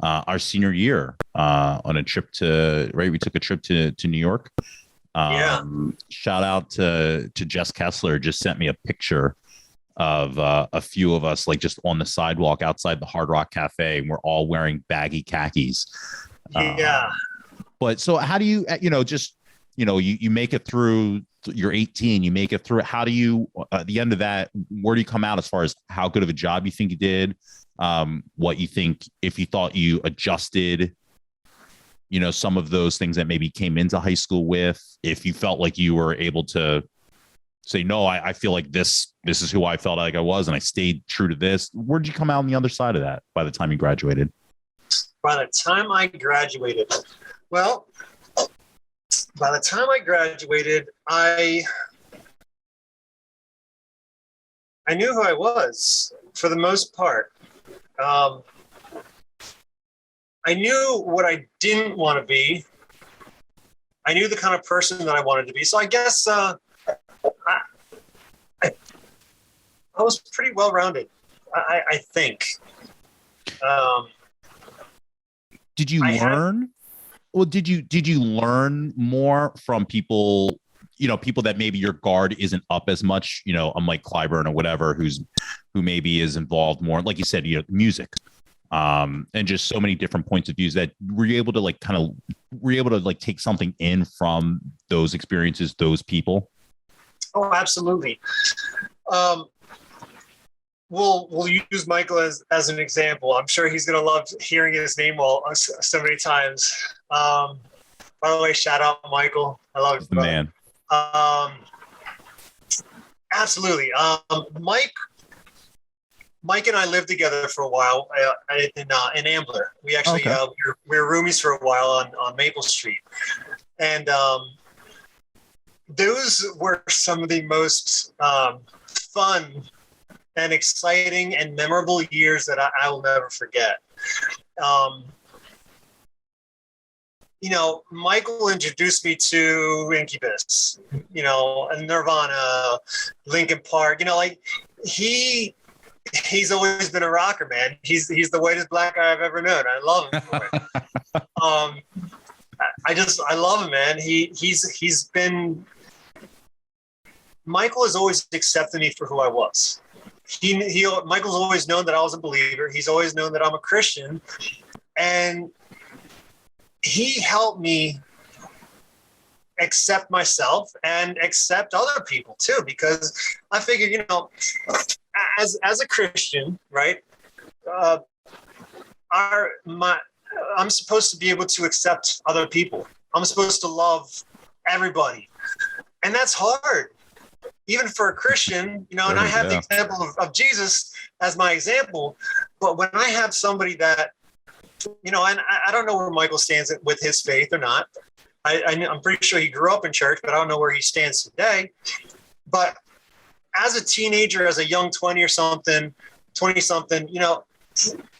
our senior year on a trip we took a trip to New York. Shout out to Jess Kessler, just sent me a picture a few of us like just on the sidewalk outside the Hard Rock Cafe, and we're all wearing baggy khakis. Yeah. But so how do you, you make it through, you're 18, you make it through it. How do you, at the end of that, where do you come out as far as how good of a job you think you did? What you think, if you thought you adjusted, some of those things that maybe came into high school with, if you felt like you were able to say, no, I feel like this is who I felt like I was, and I stayed true to this. Where'd you come out on the other side of that by the time you graduated? By the time I graduated, well, by the time I graduated, I knew who I was for the most part. I knew what I didn't want to be. I knew the kind of person that I wanted to be. So I guess I was pretty well-rounded, I think. Did you learn? Well, did you learn more from people, people that maybe your guard isn't up as much, a Mike Clyburn or whatever, who maybe is involved more, like you said, music, and just so many different points of views that were you able to take something in from those experiences, those people? Oh, absolutely. We'll use Michael as an example. I'm sure he's going to love hearing his name so many times. By the way, shout out Michael. I love you, the man. Absolutely. Mike and I lived together for a while in Ambler. We actually we were roomies for a while on Maple Street, and those were some of the most fun and exciting and memorable years that I will never forget. Michael introduced me to Incubus, Nirvana, Linkin Park. He's always been a rocker, man. He's the whitest black guy I've ever known. I love him for it. I love him, man. He's been. Michael has always accepted me for who I was. Michael's always known that I was a believer. He's always known that I'm a Christian, and he helped me accept myself and accept other people too, because I figured, as a Christian, right? I'm supposed to be able to accept other people. I'm supposed to love everybody, and that's hard. Even for a Christian, and I have the example of Jesus as my example, but when I have somebody that, and I don't know where Michael stands with his faith or not. I'm pretty sure he grew up in church, but I don't know where he stands today. But as a teenager, as a young 20-something,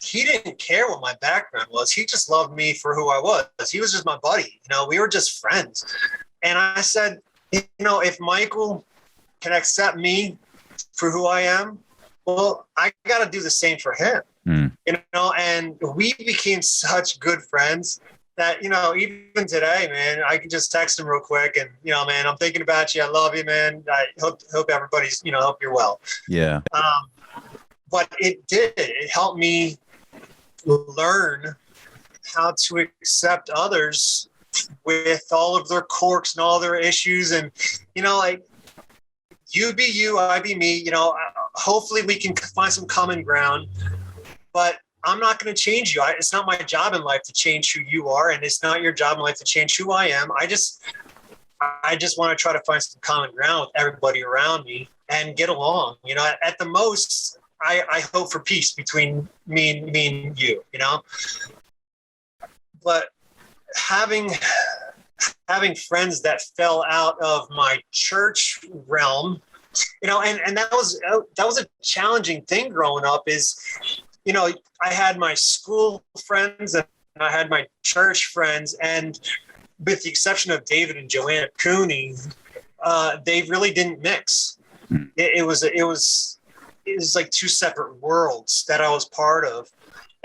he didn't care what my background was. He just loved me for who I was. He was just my buddy. We were just friends. And I said, if Michael can accept me for who I am, well, I got to do the same for him. And we became such good friends that, even today, man, I can just text him real quick and, man, I'm thinking about you. I love you, man. I hope everybody's, hope you're well. Yeah. But it helped me learn how to accept others with all of their quirks and all their issues. And, you be you, I be me, hopefully we can find some common ground, but I'm not going to change you. It's not my job in life to change who you are. And it's not your job in life to change who I am. I just want to try to find some common ground with everybody around me and get along. At the most, I hope for peace between me and you, but having friends that fell out of my church realm, and that was a challenging thing growing up is, I had my school friends and I had my church friends, and with the exception of David and Joanna Cooney, they really didn't mix. It was like two separate worlds that I was part of.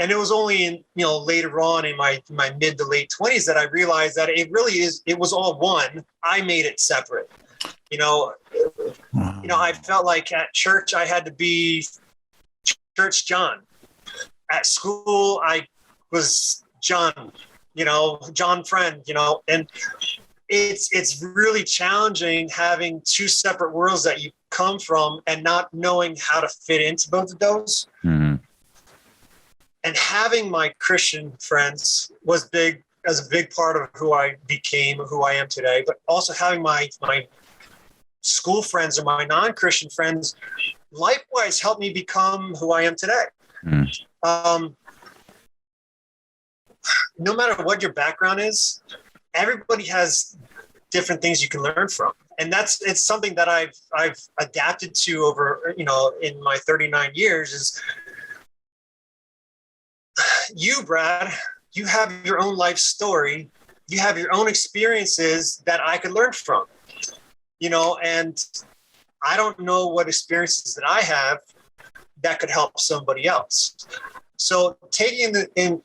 And it was only later on in my mid to late 20s that I realized that it was all one. I made it separate. You know, I felt like at church I had to be Church John. At school I was John, John friend, and it's really challenging having two separate worlds that you come from and not knowing how to fit into both of those. Mm-hmm. And having my Christian friends was big, as a big part of who I became, who I am today, but also having my school friends or my non-Christian friends likewise helped me become who I am today. Mm. No matter what your background is, everybody has different things you can learn from. And it's something that I've adapted to over, in my 39 years is you, Brad, you have your own life story. You have your own experiences that I could learn from, and I don't know what experiences that I have that could help somebody else. So taking the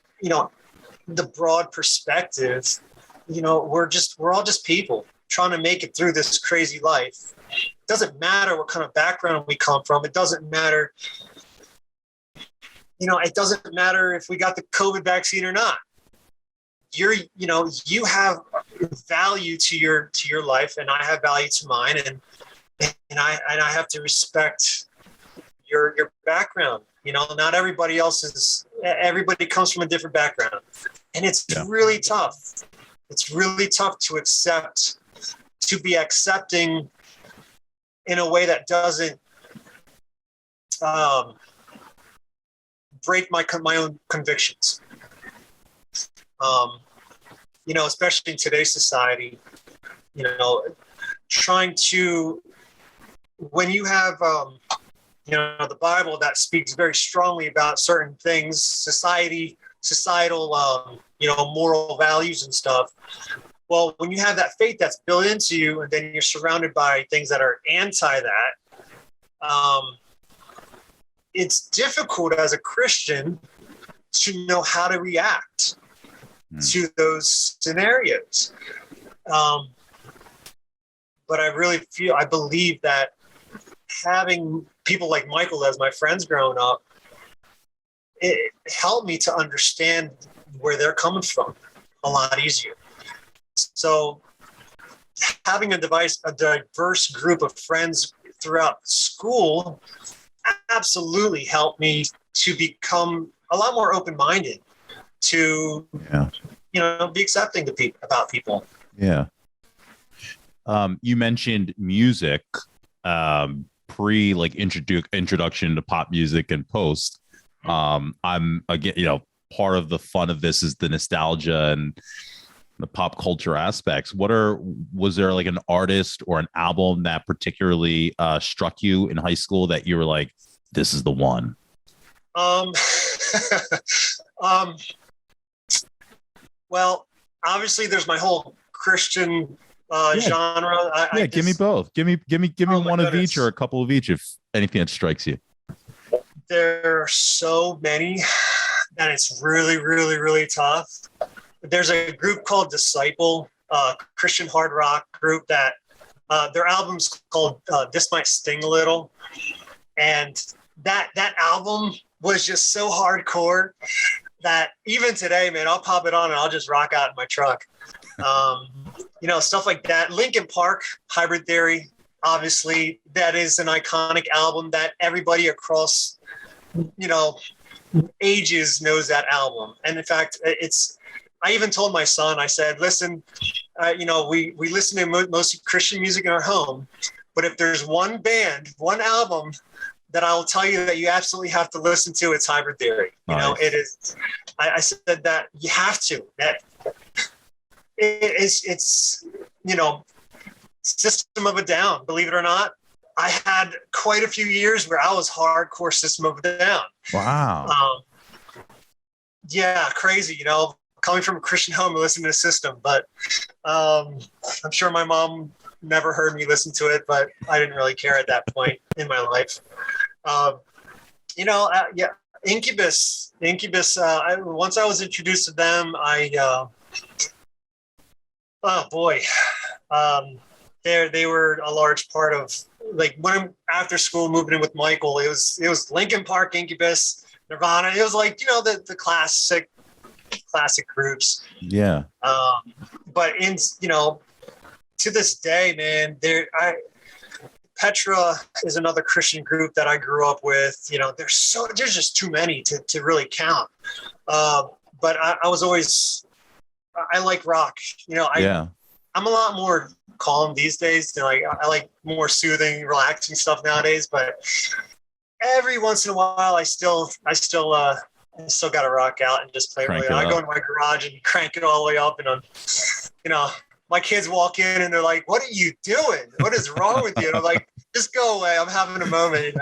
broad perspective, we're all just people trying to make it through this crazy life. It doesn't matter what kind of background we come from. It doesn't matter, it doesn't matter if we got the COVID vaccine or not. You have value to your life, and I have value to mine, and I have to respect your background. Not everybody everybody comes from a different background, and it's really tough. It's really tough to be accepting in a way that doesn't break my own convictions. Especially in today's society, trying to, when you have, the Bible that speaks very strongly about certain things, societal, moral values and stuff. Well, when you have that faith that's built into you, and then you're surrounded by things that are anti that, it's difficult as a Christian to know how to react to those scenarios. But I believe that having people like Michael as my friends growing up, it helped me to understand where they're coming from a lot easier. So having a diverse group of friends throughout school absolutely helped me to become a lot more open-minded, to be accepting to about people. Yeah. You mentioned music, pre introduction to pop music and post. I'm again, part of the fun of this is the nostalgia and the pop culture aspects. Was there like an artist or an album that particularly struck you in high school that you were like, this is the one? Well, obviously there's my whole Christian genre. Give me both. Give me one of each or a couple of each, if anything that strikes you. There are so many that it's really, really, really tough. There's a group called Disciple, Christian hard rock group that their album's called This Might Sting a Little. And that album was just so hardcore that even today, man, I'll pop it on and I'll just rock out in my truck. Stuff like that. Linkin Park, Hybrid Theory, obviously, that is an iconic album that everybody across, ages knows that album. And in fact, I even told my son, I said, listen, we listen to mostly Christian music in our home, but if there's one album that I will tell you that you absolutely have to listen to, it's Hybrid Theory. Nice. It is. I said that you have to. That it's System of a Down. Believe it or not, I had quite a few years where I was hardcore System of a Down. Wow. Yeah, crazy. Coming from a Christian home and listening to System, but I'm sure my mom never heard me listen to it, but I didn't really care at that point in my life. Incubus. Once I was introduced to them, they were a large part of, like, when I'm after school moving in with Michael, it was Linkin Park, Incubus, Nirvana. It was like, the classic groups. Yeah. But to this day, man, Petra is another Christian group that I grew up with. There's just too many to really count. But I was always, I like rock. I'm a lot more calm these days. I like more soothing, relaxing stuff nowadays. But every once in a while, I still got to rock out and just play. I go in my garage and crank it all the way up, and my kids walk in and they're like, "What are you doing? What is wrong with you?" And I'm like, "Just go away. I'm having a moment."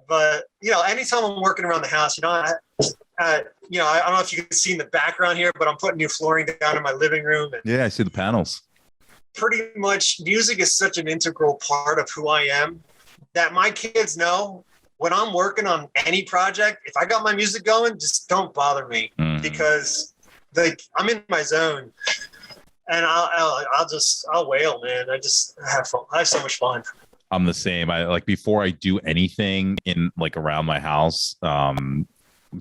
But anytime I'm working around the house, I don't know if you can see in the background here, but I'm putting new flooring down in my living room. And yeah, I see the panels. Pretty much, music is such an integral part of who I am that my kids know when I'm working on any project, if I got my music going, just don't bother me because I'm in my zone, and I'll wail, man. I just have fun. I have so much fun. I'm the same. I like, before I do anything in like around my house,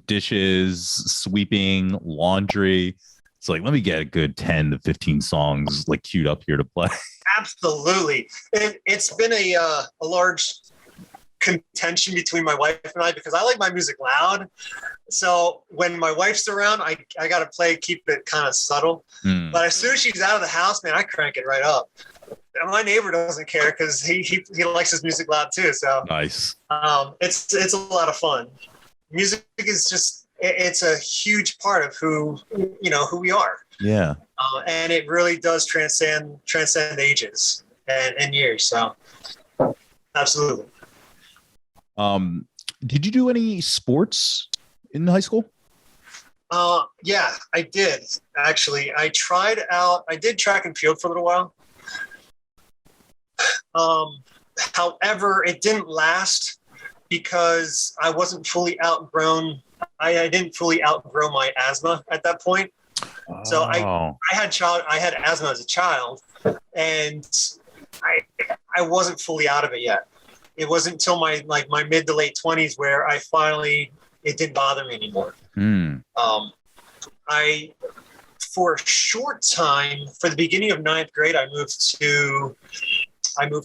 dishes, sweeping, laundry. It's like, let me get a good 10 to 15 songs like queued up here to play. Absolutely. It's been a large contention between my wife and I because I like my music loud. So when my wife's around, I got to keep it kind of subtle. But as soon as she's out of the house, man, I crank it right up. And my neighbor doesn't care because he likes his music loud too. So nice. It's a lot of fun. Music is just, it's a huge part of who we are. Yeah. And it really does transcend ages and years. So absolutely. Did you do any sports in high school? Yeah, I did. Actually, I did track and field for a little while. However, it didn't last because I wasn't fully outgrown. I didn't fully outgrow my asthma at that point. So I had asthma as a child, and I wasn't fully out of it yet. It wasn't until my mid to late 20s where it didn't bother me anymore. For a short time, for the beginning of 9th grade, I moved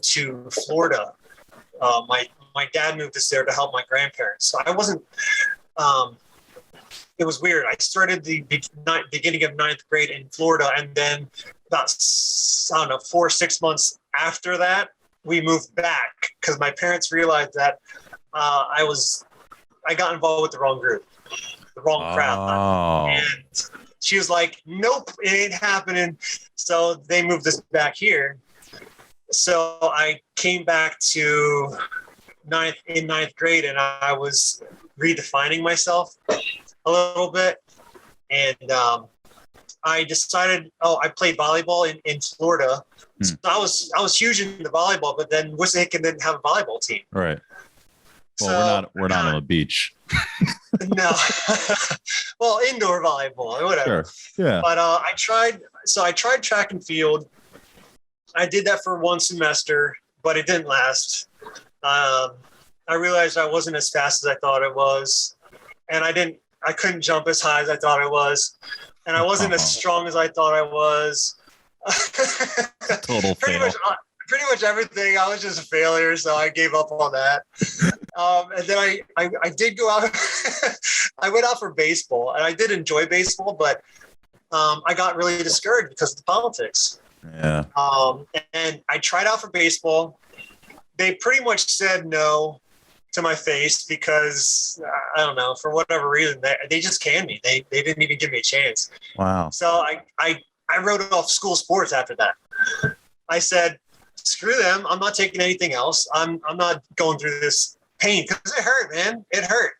to Florida. My dad moved us there to help my grandparents. So I wasn't, it was weird. I started the beginning of 9th grade in Florida. And then about, 4 or 6 months after that, we moved back because my parents realized that I got involved with the wrong group, the wrong crowd. And she was like, "Nope, it ain't happening." So they moved us back here. So I came back to 9th grade, and I was redefining myself a little bit. And I decided, I played volleyball in Florida. So I was huge into volleyball, but then Wissahickon didn't have a volleyball team. Right. Well, so we're not on the beach. No. Well, indoor volleyball or whatever. Sure. Yeah. But I tried track and field. I did that for one semester, but it didn't last. I realized I wasn't as fast as I thought I was, and I couldn't jump as high as I thought I was, and I wasn't as strong as I thought I was. Total fail. Pretty much everything. I was just a failure, so I gave up on that. And then I did go out. I went out for baseball, and I did enjoy baseball, but I got really discouraged because of the politics. Yeah. And I tried out for baseball. They pretty much said no to my face because I don't know, for whatever reason, they just canned me. They didn't even give me a chance. Wow. So I wrote off school sports after that. I said, screw them. I'm not taking anything else. I'm not going through this pain because it hurt, man. It hurt.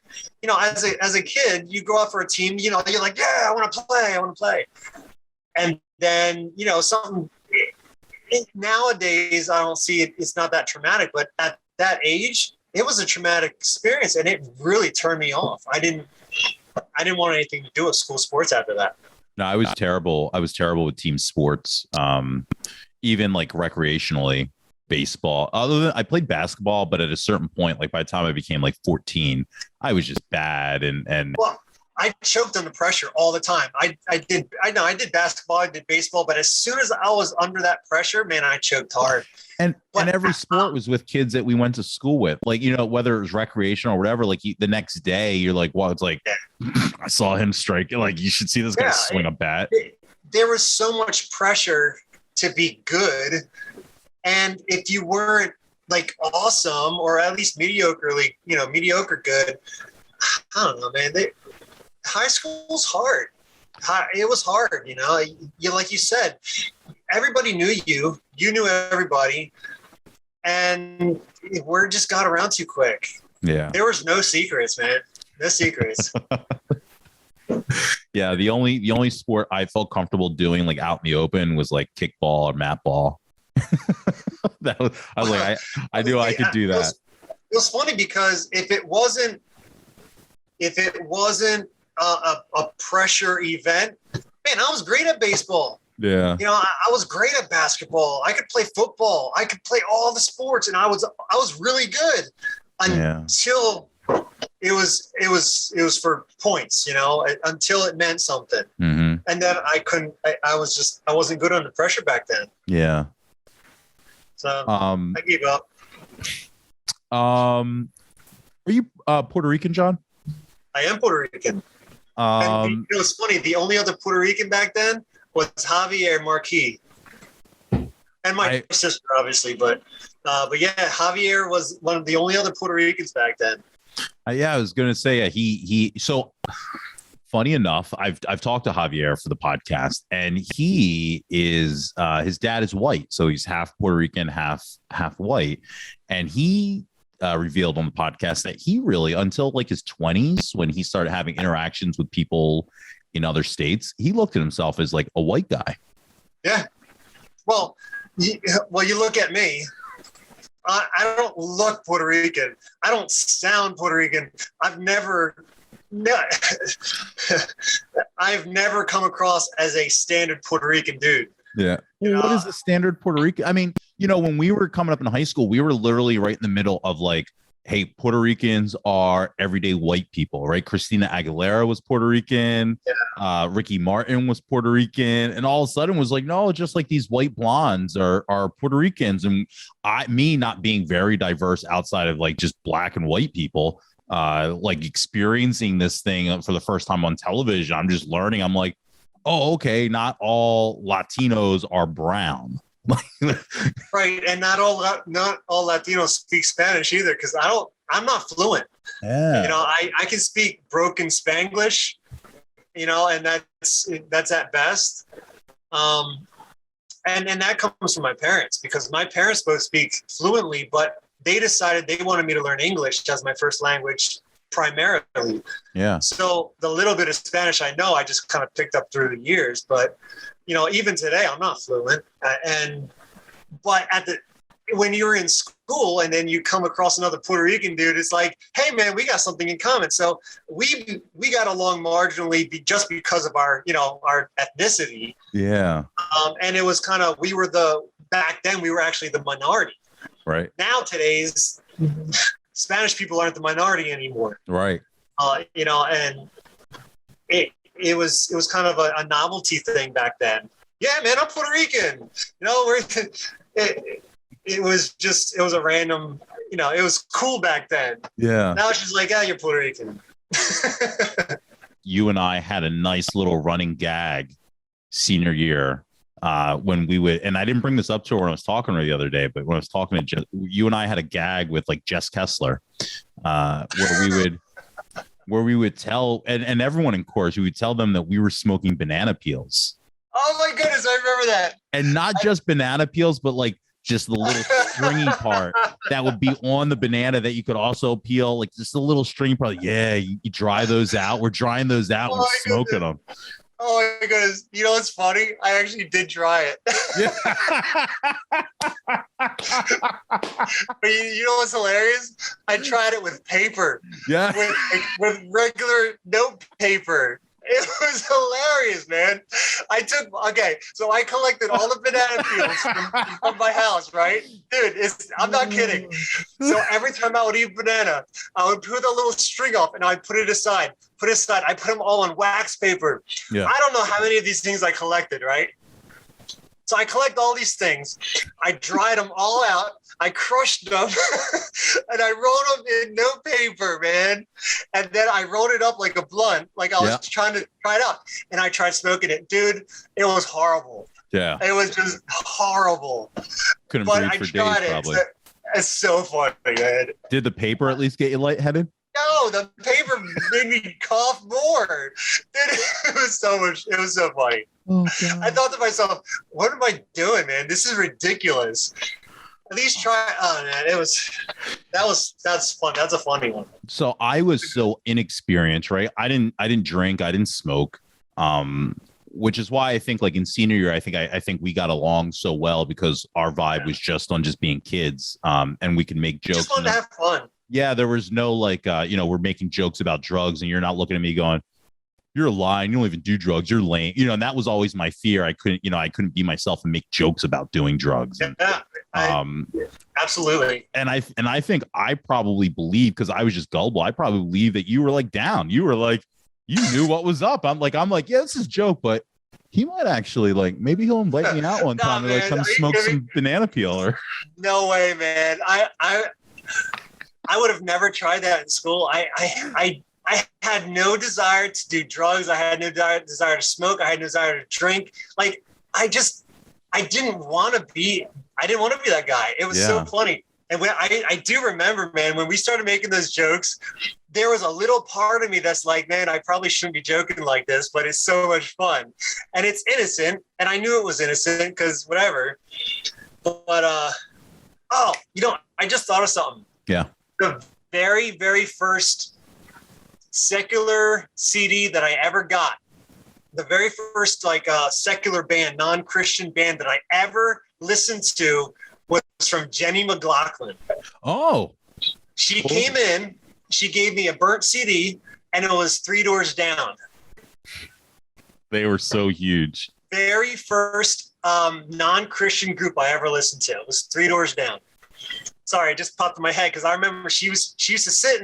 As a kid, you go out for a team, you're like, yeah, I want to play. And then, something nowadays, I don't see it. It's not that traumatic, but at that age, it was a traumatic experience, and it really turned me off. I didn't want anything to do with school sports after that. No, I was terrible. I was terrible with team sports. even like recreationally, baseball. Other than I played basketball, but at a certain point, like by the time I became like 14, I was just bad. And Well, I choked under pressure all the time. I did basketball, I did baseball, but as soon as I was under that pressure, man, I choked hard. And every sport was with kids that we went to school with, like, you know, whether it was recreational or whatever, like the next day you're like, well, it's like, I saw him strike. Like, you should see this guy swing a bat. There was so much pressure to be good. And if you weren't like awesome or at least mediocre good, I don't know, man, high school's hard. It was hard, you know, like you said, everybody knew you knew everybody, and word just got around too quick. Yeah. There was no secrets, man. No secrets. Yeah. The only sport I felt comfortable doing like out in the open was like kickball or mat ball. I knew I could do that. It was funny because if it wasn't a pressure event, man, I was great at baseball. Yeah. You know, I was great at basketball. I could play football. I could play all the sports, and I was really good until it was for points, you know, until it meant something. Mm-hmm. And then I wasn't good under pressure back then. Yeah. So I gave up. Are you Puerto Rican, John? I am Puerto Rican. And it was funny. The only other Puerto Rican back then was Javier Marquis, and my sister, obviously. But yeah, Javier was one of the only other Puerto Ricans back then. I was going to say he. So funny enough, I've talked to Javier for the podcast, and he is his dad is white, so he's half Puerto Rican, half white, and he revealed on the podcast that he really, until like his 20s, when he started having interactions with people in other states, he looked at himself as like a white guy. Yeah. Well, you look at me. I don't look Puerto Rican. I don't sound Puerto Rican. I've never come across as a standard Puerto Rican dude. Yeah. What is the standard Puerto Rican? I mean, you know, when we were coming up in high school, we were literally right in the middle of like, hey, Puerto Ricans are everyday white people, right? Christina Aguilera was Puerto Rican. Yeah. Ricky Martin was Puerto Rican. And all of a sudden was like, no, just like these white blondes are Puerto Ricans. And me not being very diverse outside of like just black and white people, like experiencing this thing for the first time on television, I'm just learning. I'm like, oh, okay, not all Latinos are brown. Right, and not all Latinos speak Spanish either, because I'm not fluent. Yeah. You know, I can speak broken Spanglish, you know, and that's at best. And that comes from my parents, because my parents both speak fluently, but they decided they wanted me to learn English as my first language primarily. Yeah. So the little bit of Spanish I know, I just kind of picked up through the years, but you know, even today, I'm not fluent. But when you're in school and then you come across another Puerto Rican dude, it's like, hey man, we got something in common. So we got along marginally just because of our ethnicity. Yeah. And it was kind of, back then we were actually the minority. Right. Now today's Spanish people aren't the minority anymore. Right. You know, and it was kind of a novelty thing back then. Yeah, man, I'm Puerto Rican. You know, it was a random, you know, it was cool back then. Yeah. Now it's just like, you're Puerto Rican. You and I had a nice little running gag senior year when we would, and I didn't bring this up to her when I was talking to her the other day, but when I was talking to you and I had a gag with like Jess Kessler, where we would tell, and everyone in course, we would tell them that we were smoking banana peels. Oh my goodness, I remember that. And not just banana peels, but like just the little stringy part that would be on the banana that you could also peel, like just a little stringy part. Like, yeah, you dry those out. We're drying those out. We're smoking them. Oh my goodness. You know what's funny? I actually did try it. Yeah. But you know what's hilarious? I tried it with paper. Yeah. With regular note paper. It was hilarious, man. So I collected all the banana peels from my house, right? Dude, I'm not kidding. So every time I would eat a banana, I would put a little string off and I'd put it aside. I put them all on wax paper. Yeah. I don't know how many of these things I collected, right? So I collect all these things. I dried them all out. I crushed them and I wrote them in no paper, man. And then I rolled it up like a blunt, like I was trying to try it out. And I tried smoking it. Dude, it was horrible. Yeah. It was just horrible. Couldn't but breathe I for tried days, it. probably. It's so funny, man. Did the paper at least get you lightheaded? No, the paper made me cough more. Dude, it was so funny. Oh, God. I thought to myself, what am I doing, man? This is ridiculous. At least try. Oh man, that's fun. That's a funny one. So I was so inexperienced, right? I didn't drink, I didn't smoke. Which is why I think like in senior year, I think we got along so well because our vibe was just on just being kids. And we could make jokes. Just wanted to have fun. Yeah, there was no like we're making jokes about drugs and you're not looking at me going, you're lying, you don't even do drugs, you're lame. And that was always my fear. I couldn't be myself and make jokes about doing drugs. Absolutely. And I think I probably believe, because I was just gullible, I probably believe that you were like down. You were like, you knew what was up. I'm like, yeah, this is a joke, but he might actually maybe he'll invite me out one time and come smoke some banana peel or. No way, man. I would have never tried that in school. I had no desire to do drugs. I had no desire to smoke. I had no desire to drink. Like I didn't want to be that guy. It was so funny. And when I do remember, man, when we started making those jokes, there was a little part of me that's like, man, I probably shouldn't be joking like this, but it's so much fun. And it's innocent. And I knew it was innocent because whatever. But, I just thought of something. Yeah. The very, very first secular CD that I ever got, the very first secular band, non-Christian band that I ever listened to was from Jenny McLaughlin. Oh. She came in, she gave me a burnt CD, and it was Three Doors Down. They were so huge. Very first non-Christian group I ever listened to. It was Three Doors Down. Sorry, it just popped in my head because I remember she used to sit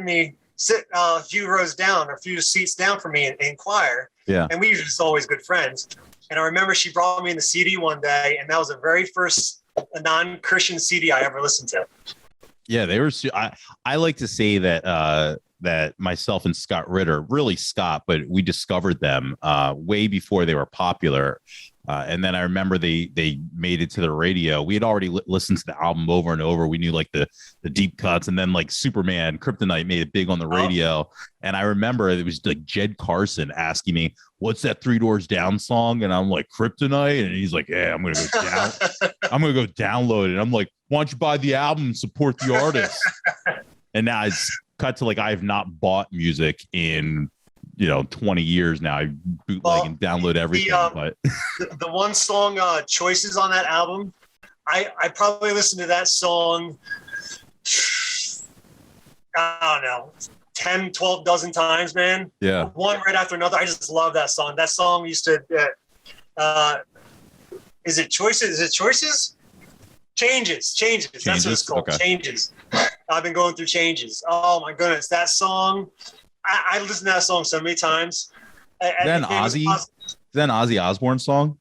a few rows down, or a few seats down from me in choir. Yeah. And we were just always good friends. And I remember she brought me in the CD one day, and that was the very first non-Christian CD I ever listened to. Yeah, they were. I like to say that that myself and Scott Ritter, really Scott, but we discovered them way before they were popular. And then I remember they made it to the radio. We had already listened to the album over and over. We knew like the deep cuts, and then like Superman, Kryptonite made it big on the radio. And I remember it was like Jed Carson asking me, "What's that Three Doors Down song?" And I'm like, "Kryptonite." And he's like, "Yeah, I'm gonna go download it." I'm like, "Why don't you buy the album and support the artist?" And now it's cut to like I have not bought music in 20 years now. I bootleg and download everything. But the one song Choices on that album, I probably listened to that song, I don't know, 10, 12 dozen times, man. Yeah. One right after another. I just love that song. That song used to, is it Choices? Is it Choices? Changes. That's what it's called. Okay. Changes. I've been going through Changes. Oh my goodness. That song, I listened to that song so many times. Is that an Ozzy Osbourne song?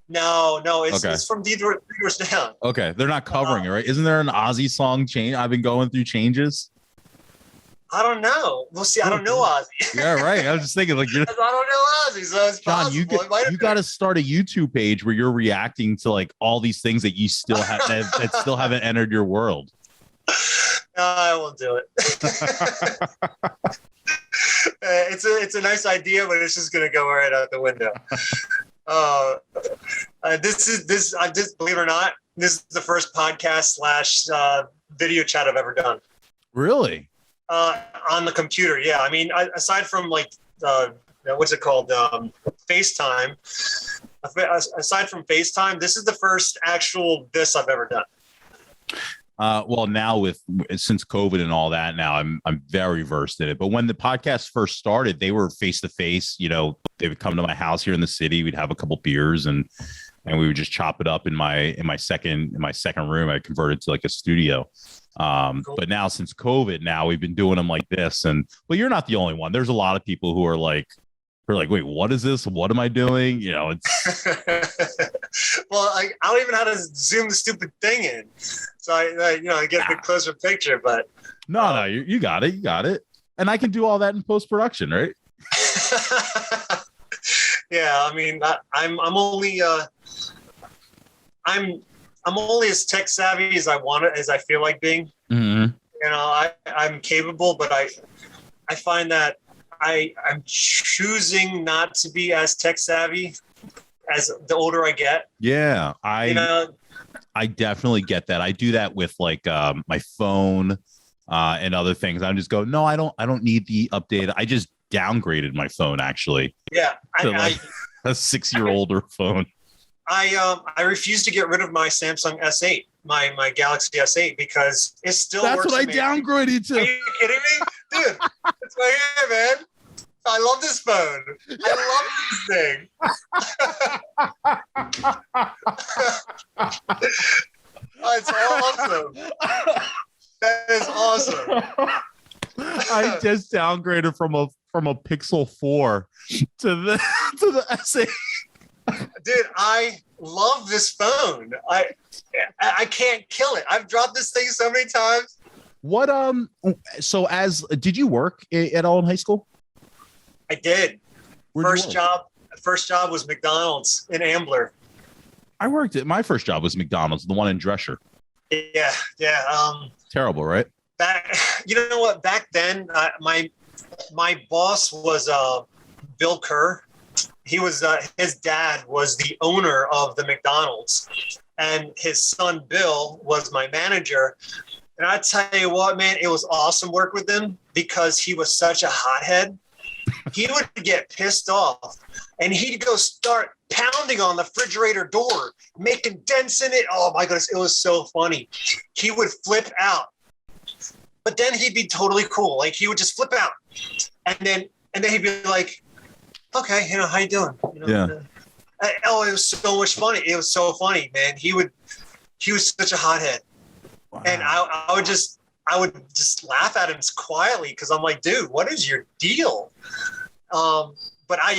No, it's from Three Doors Down. Okay, they're not covering it, right? Isn't there an Ozzy song? I've been going through Changes. I don't know. We'll see. I don't know Ozzy. Yeah, right. I was just thinking, like, I don't know Ozzy, so it's John, possible. you got to start a YouTube page where you're reacting to like all these things that you still have that still haven't entered your world. No, I won't do it. It's a nice idea, but it's just gonna go right out the window. Believe it or not, this is the first podcast / video chat I've ever done. Really? On the computer, yeah. I mean, aside from like what's it called, FaceTime. Aside from FaceTime, this is the first actual this I've ever done. Well, now since COVID and all that, now I'm very versed in it. But when the podcast first started, they were face to face. You know, they would come to my house here in the city. We'd have a couple beers and we would just chop it up in my second room. I converted to like a studio. Cool. But now since COVID, now we've been doing them like this. But you're not the only one. There's a lot of people who are like, wait, what is this? What am I doing? You know, it's. Well, I don't even know how to zoom the stupid thing in, so I get a bit closer picture. But no, you got it, and I can do all that in post production, right? Yeah, I mean, I'm only I'm only as tech savvy as I feel like being. Mm-hmm. You know, I'm capable, but I find that I'm choosing not to be as tech savvy as the older I get. Yeah, I definitely get that. I do that with like my phone and other things. I just go, no, I don't need the update. I just downgraded my phone actually. Yeah, to like a 6-year-older phone. I refuse to get rid of my Samsung S8, my Galaxy S8, because it still That's works. That's what I downgraded to. Are you kidding me? Dude, it's right here, man. I love this phone. I love this thing. It's awesome. That is awesome. I just downgraded from a Pixel 4 to the S8. Dude, I love this phone. I can't kill it. I've dropped this thing so many times. What did you work at all in high school? I did. Where'd First job was McDonald's in Ambler. My first job was McDonald's, the one in Drescher. Yeah. Terrible, right? You know what? Back then, my boss was Bill Kerr. He was his dad was the owner of the McDonald's, and his son Bill was my manager. And I tell you what, man, it was awesome work with him because he was such a hothead. He would get pissed off, and he'd go start pounding on the refrigerator door, making dents in it. Oh my goodness, it was so funny. He would flip out, but then he'd be totally cool. Like he would just flip out, and then he'd be like, "Okay, how you doing?" Yeah. It was so much funny. It was so funny, man. He was such a hothead, wow. And I would just laugh at him quietly because I'm like, dude, what is your deal? But I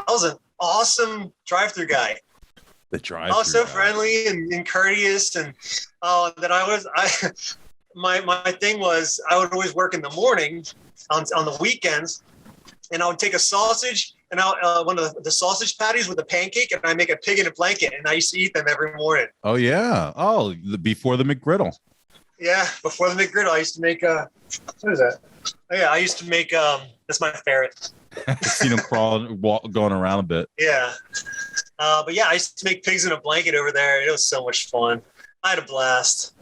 was an awesome drive-through guy. The drive-through. I was so friendly and courteous, and that my thing was I would always work in the morning on the weekends, and I would take a sausage and one of the sausage patties with a pancake, and I make a pig in a blanket, and I used to eat them every morning. Oh yeah. Oh, before the McGriddle. Yeah, before the McGriddle, I used to make what is that? Oh, yeah, I used to make that's my ferret. Seen him going around a bit. Yeah, but yeah, I used to make pigs in a blanket over there. It was so much fun. I had a blast.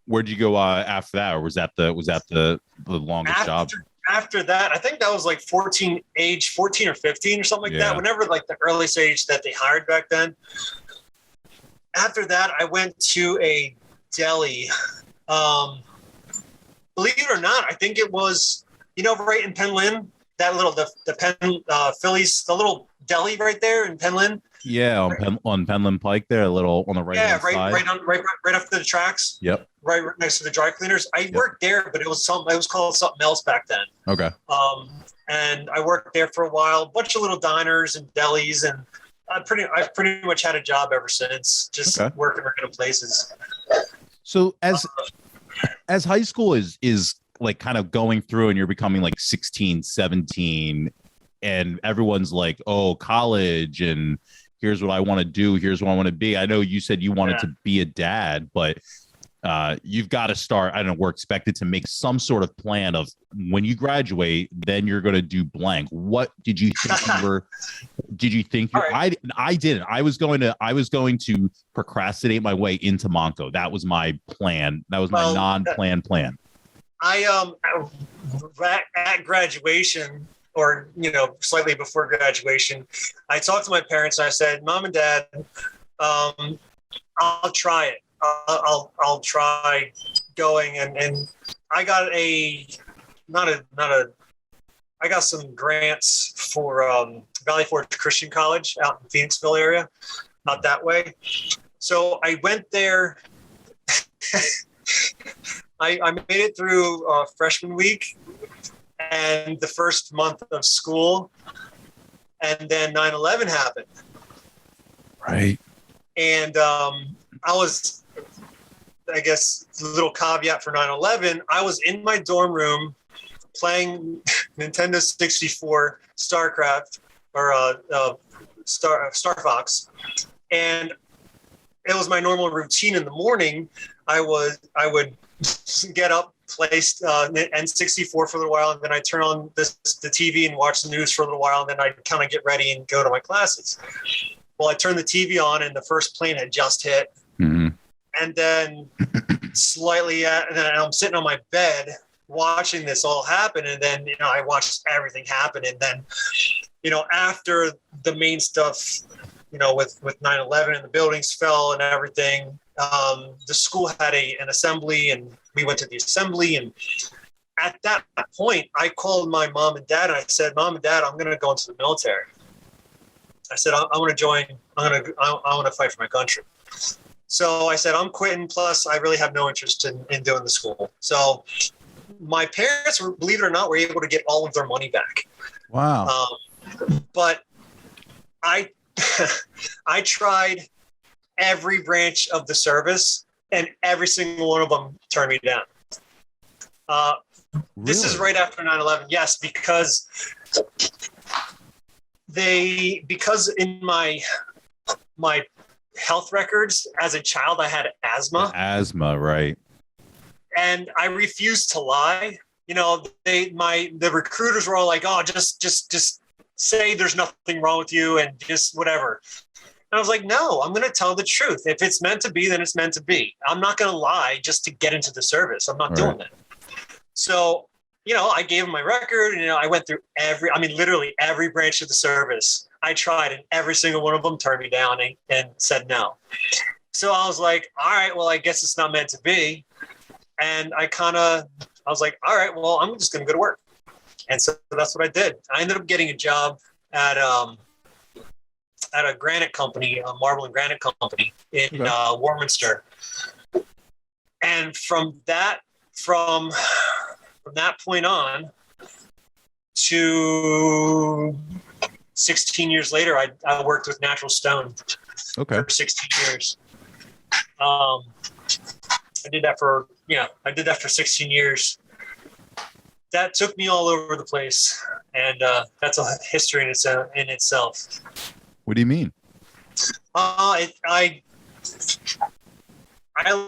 Where'd you go after that, or was that the longest job? After that, I think that was like 14 or 15 or something like that. Whenever like the earliest age that they hired back then. After that, I went to a deli. Believe it or not, I think it was, right in Penland, that little, the Penn Phillies, the little deli right there in Penland. Yeah, on Penland Pike there, a little on the right side. Right after the tracks. Yep. Right next to the dry cleaners. I worked there, but it was called something else back then. Okay. And I worked there for a while, a bunch of little diners and delis, and I've pretty much had a job ever since, just working random places. So as high school is like kind of going through and you're becoming like 16, 17, and everyone's like, oh, college, and here's what I want to do, here's what I want to be. I know you said you wanted to be a dad, but you've got to start, I don't know, we're expected to make some sort of plan of when you graduate, then you're going to do blank. What did you think right. I didn't. I was going to procrastinate my way into Monco. That was my plan. That was my non-planned plan. I at graduation, or slightly before graduation, I talked to my parents and I said, Mom and Dad, I'll try it. I'll try going. And I got I got some grants for Valley Forge Christian College out in Phoenixville area, out that way. So I went there. I made it through freshman week and the first month of school, and then 9/11 happened. Right. And I was, I guess, a little caveat for 9/11. I was in my dorm room playing Nintendo 64 StarCraft or Star Fox, and it was my normal routine in the morning. I would get up, play N64 for a little while, and then I turn on the TV and watch the news for a little while, and then I kind of get ready and go to my classes. Well, I turned the TV on, and the first plane had just hit, and then and then I'm sitting on my bed watching this all happen, and then I watched everything happen, and then after the main stuff, with 9/11 and the buildings fell and everything. The school had an assembly, and we went to the assembly. And at that point, I called my mom and dad, and I said, "Mom and Dad, I'm going to go into the military." I said, "I want to join. I want to fight for my country." So I said, "I'm quitting. Plus, I really have no interest in doing the school." So my parents, believe it or not, were able to get all of their money back. Wow. But I tried every branch of the service, and every single one of them turned me down. This is right after 9/11. Yes, because in my health records as a child, I had asthma. Asthma, right. And I refused to lie. The recruiters were all like, "Oh, just say there's nothing wrong with you and just whatever." And I was like, "No, I'm going to tell the truth. If it's meant to be, then it's meant to be. I'm not going to lie just to get into the service. I'm not doing that." So, I gave them my record, and, I went through literally every branch of the service. I tried, and every single one of them turned me down and said no. So I was like, all right, well, I guess it's not meant to be. And I was like, all right, well, I'm just going to go to work. And so that's what I did. I ended up getting a job at a granite company, a marble and granite company in Warminster. And from that point on to 16 years later, I worked with natural stone for 16 years. I did that for 16 years. That took me all over the place, and that's a history in itself. What do you mean? I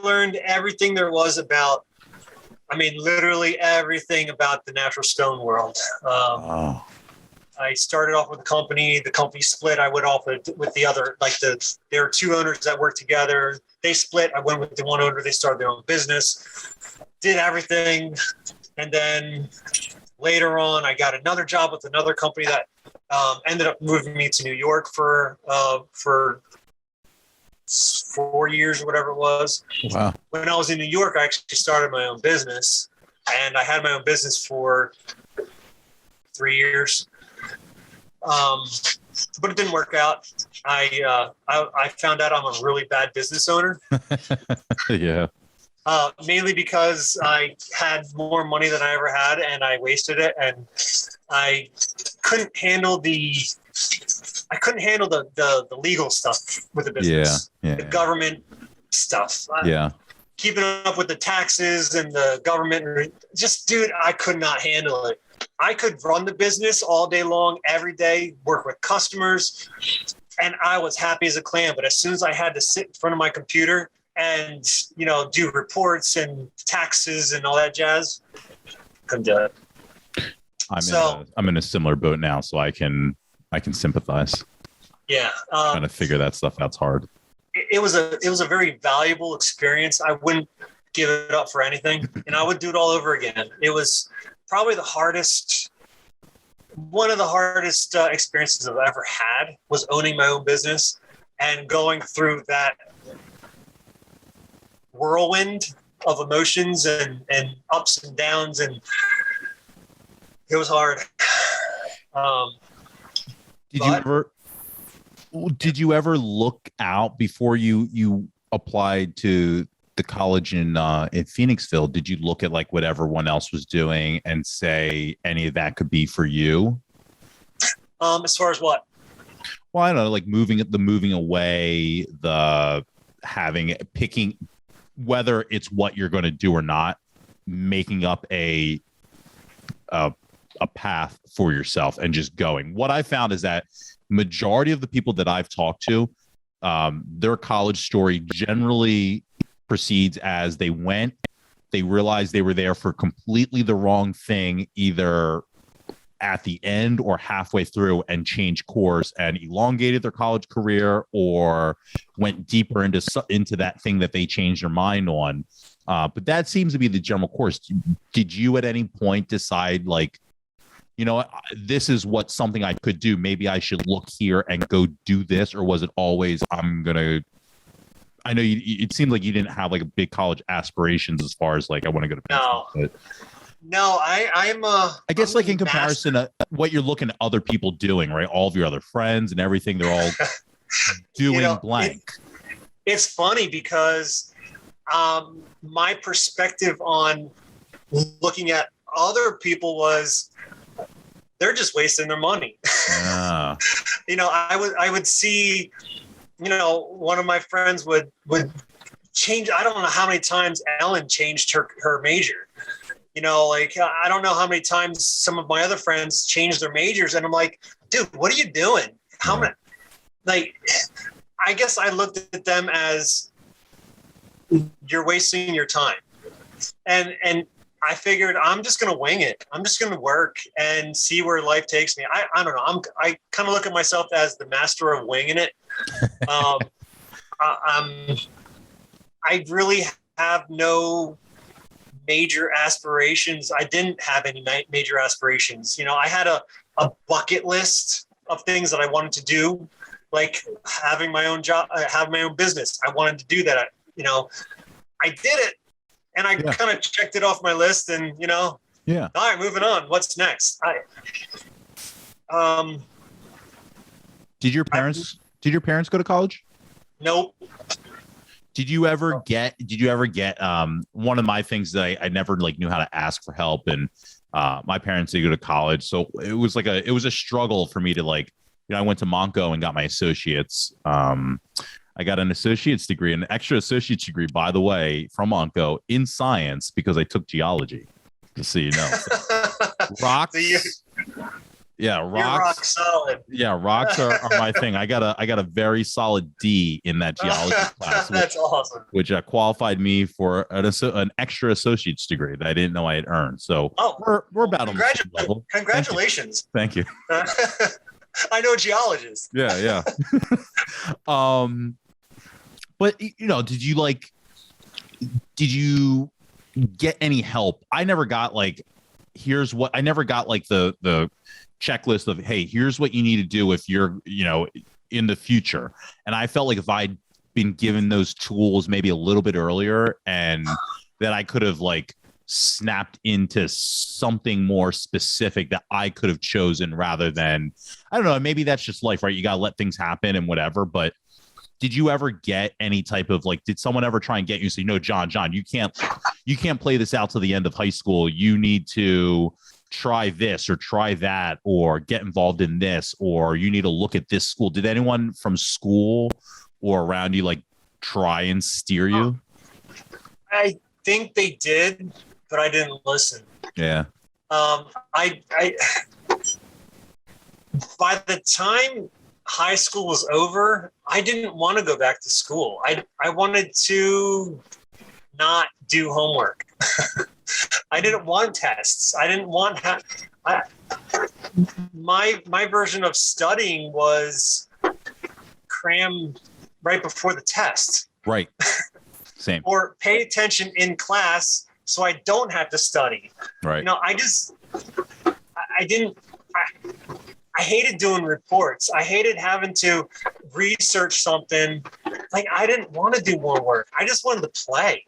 learned everything there was about. Literally everything about the natural stone world. I started off with a company. The company split. I went off with the other. There were two owners that worked together. They split. I went with the one owner. They started their own business. Did everything. And then later on, I got another job with another company that ended up moving me to New York for 4 years or whatever it was. Wow. When I was in New York, I actually started my own business, and I had my own business for 3 years. But it didn't work out. I found out I'm a really bad business owner. Yeah. Mainly because I had more money than I ever had, and I wasted it, and I couldn't handle the legal stuff with the business. Yeah. The government stuff. Keeping up with the taxes and the government. Dude, I could not handle it. I could run the business all day long, every day, work with customers, and I was happy as a clam. But as soon as I had to sit in front of my computer and, do reports and taxes and all that jazz, couldn't do it. I'm in a similar boat now, so I can sympathize. Yeah. Trying to figure that stuff out's hard. It was a very valuable experience. I wouldn't give it up for anything, and I would do it all over again. It was probably one of the hardest experiences I've ever had was owning my own business and going through that whirlwind of emotions and ups and downs, and it was hard. Did you ever look out before you applied to the college in Phoenixville? Did you look at like what everyone else was doing and say any of that could be for you? As far as what? Well, I don't know, like moving away, picking whether it's what you're going to do or not, making up a path for yourself and just going. What I found is that majority of the people that I've talked to, their college story generally proceeds as they realized they were there for completely the wrong thing, either at the end or halfway through, and changed course and elongated their college career, or went deeper into that thing that they changed their mind on. But that seems to be the general course. Did you at any point decide, like, you know, this is something I could do, maybe I should look here and go do this? Or was it always, I know it seemed like you didn't have like a big college aspirations as far as like, I want to go to Princeton. No, I guess like in comparison to what you're looking at other people doing, right? All of your other friends and everything, they're all doing blank. It's funny because my perspective on looking at other people was, they're just wasting their money. Yeah. You know, I would see, you know, one of my friends would change. I don't know how many times Ellen changed her major. You know, like, I don't know how many times some of my other friends changed their majors. And I'm like, dude, what are you doing? How many? Like, I guess I looked at them as, you're wasting your time. And I figured, I'm just going to wing it. I'm just going to work and see where life takes me. I don't know. I kind of look at myself as the master of winging it. I really have no major aspirations. I didn't have any major aspirations. You know, I had a bucket list of things that I wanted to do, like having my own job, have my own business. I wanted to do that. You know, I did it, and I kind of checked it off my list, and, you know, all right, moving on. What's next? Did your parents go to college? Nope. Did you ever get one of my things that I never like knew how to ask for help, and my parents did go to college, so it was a struggle for me to, like, you know, I went to Monco and got my associates. I got an associate's degree, an extra associate's degree, by the way, from Monco in science, because I took geology, just so you know. So, rocks. Yeah, rocks. You're rock solid. Yeah, rocks are my thing. I got a very solid D in that geology class. That's awesome. Which qualified me for an extra associate's degree that I didn't know I had earned. So we're about on the same level. Congratulations. Thank you. I know geologists. Yeah. But, you know, did you get any help? I never got like, I never got like the checklist of, hey, here's what you need to do if you're, you know, in the future. And I felt like if I'd been given those tools maybe a little bit earlier, and that I could have like snapped into something more specific that I could have chosen, rather than, I don't know, maybe that's just life, right? You got to let things happen and whatever. But did you ever get any type of like, did someone ever try and get you and say, no, John, you can't play this out to the end of high school. You need to try this or try that, or get involved in this, or you need to look at this school? Did anyone from school or around you like try and steer you? I think they did, but I didn't listen. Yeah. I by the time high school was over, I didn't want to go back to school. I wanted to not do homework. I didn't want tests. I didn't want my version of studying was cram right before the test. Right. Same. Or pay attention in class so I don't have to study. Right. You know, I hated doing reports. I hated having to research something like I didn't want to do more work. I just wanted to play.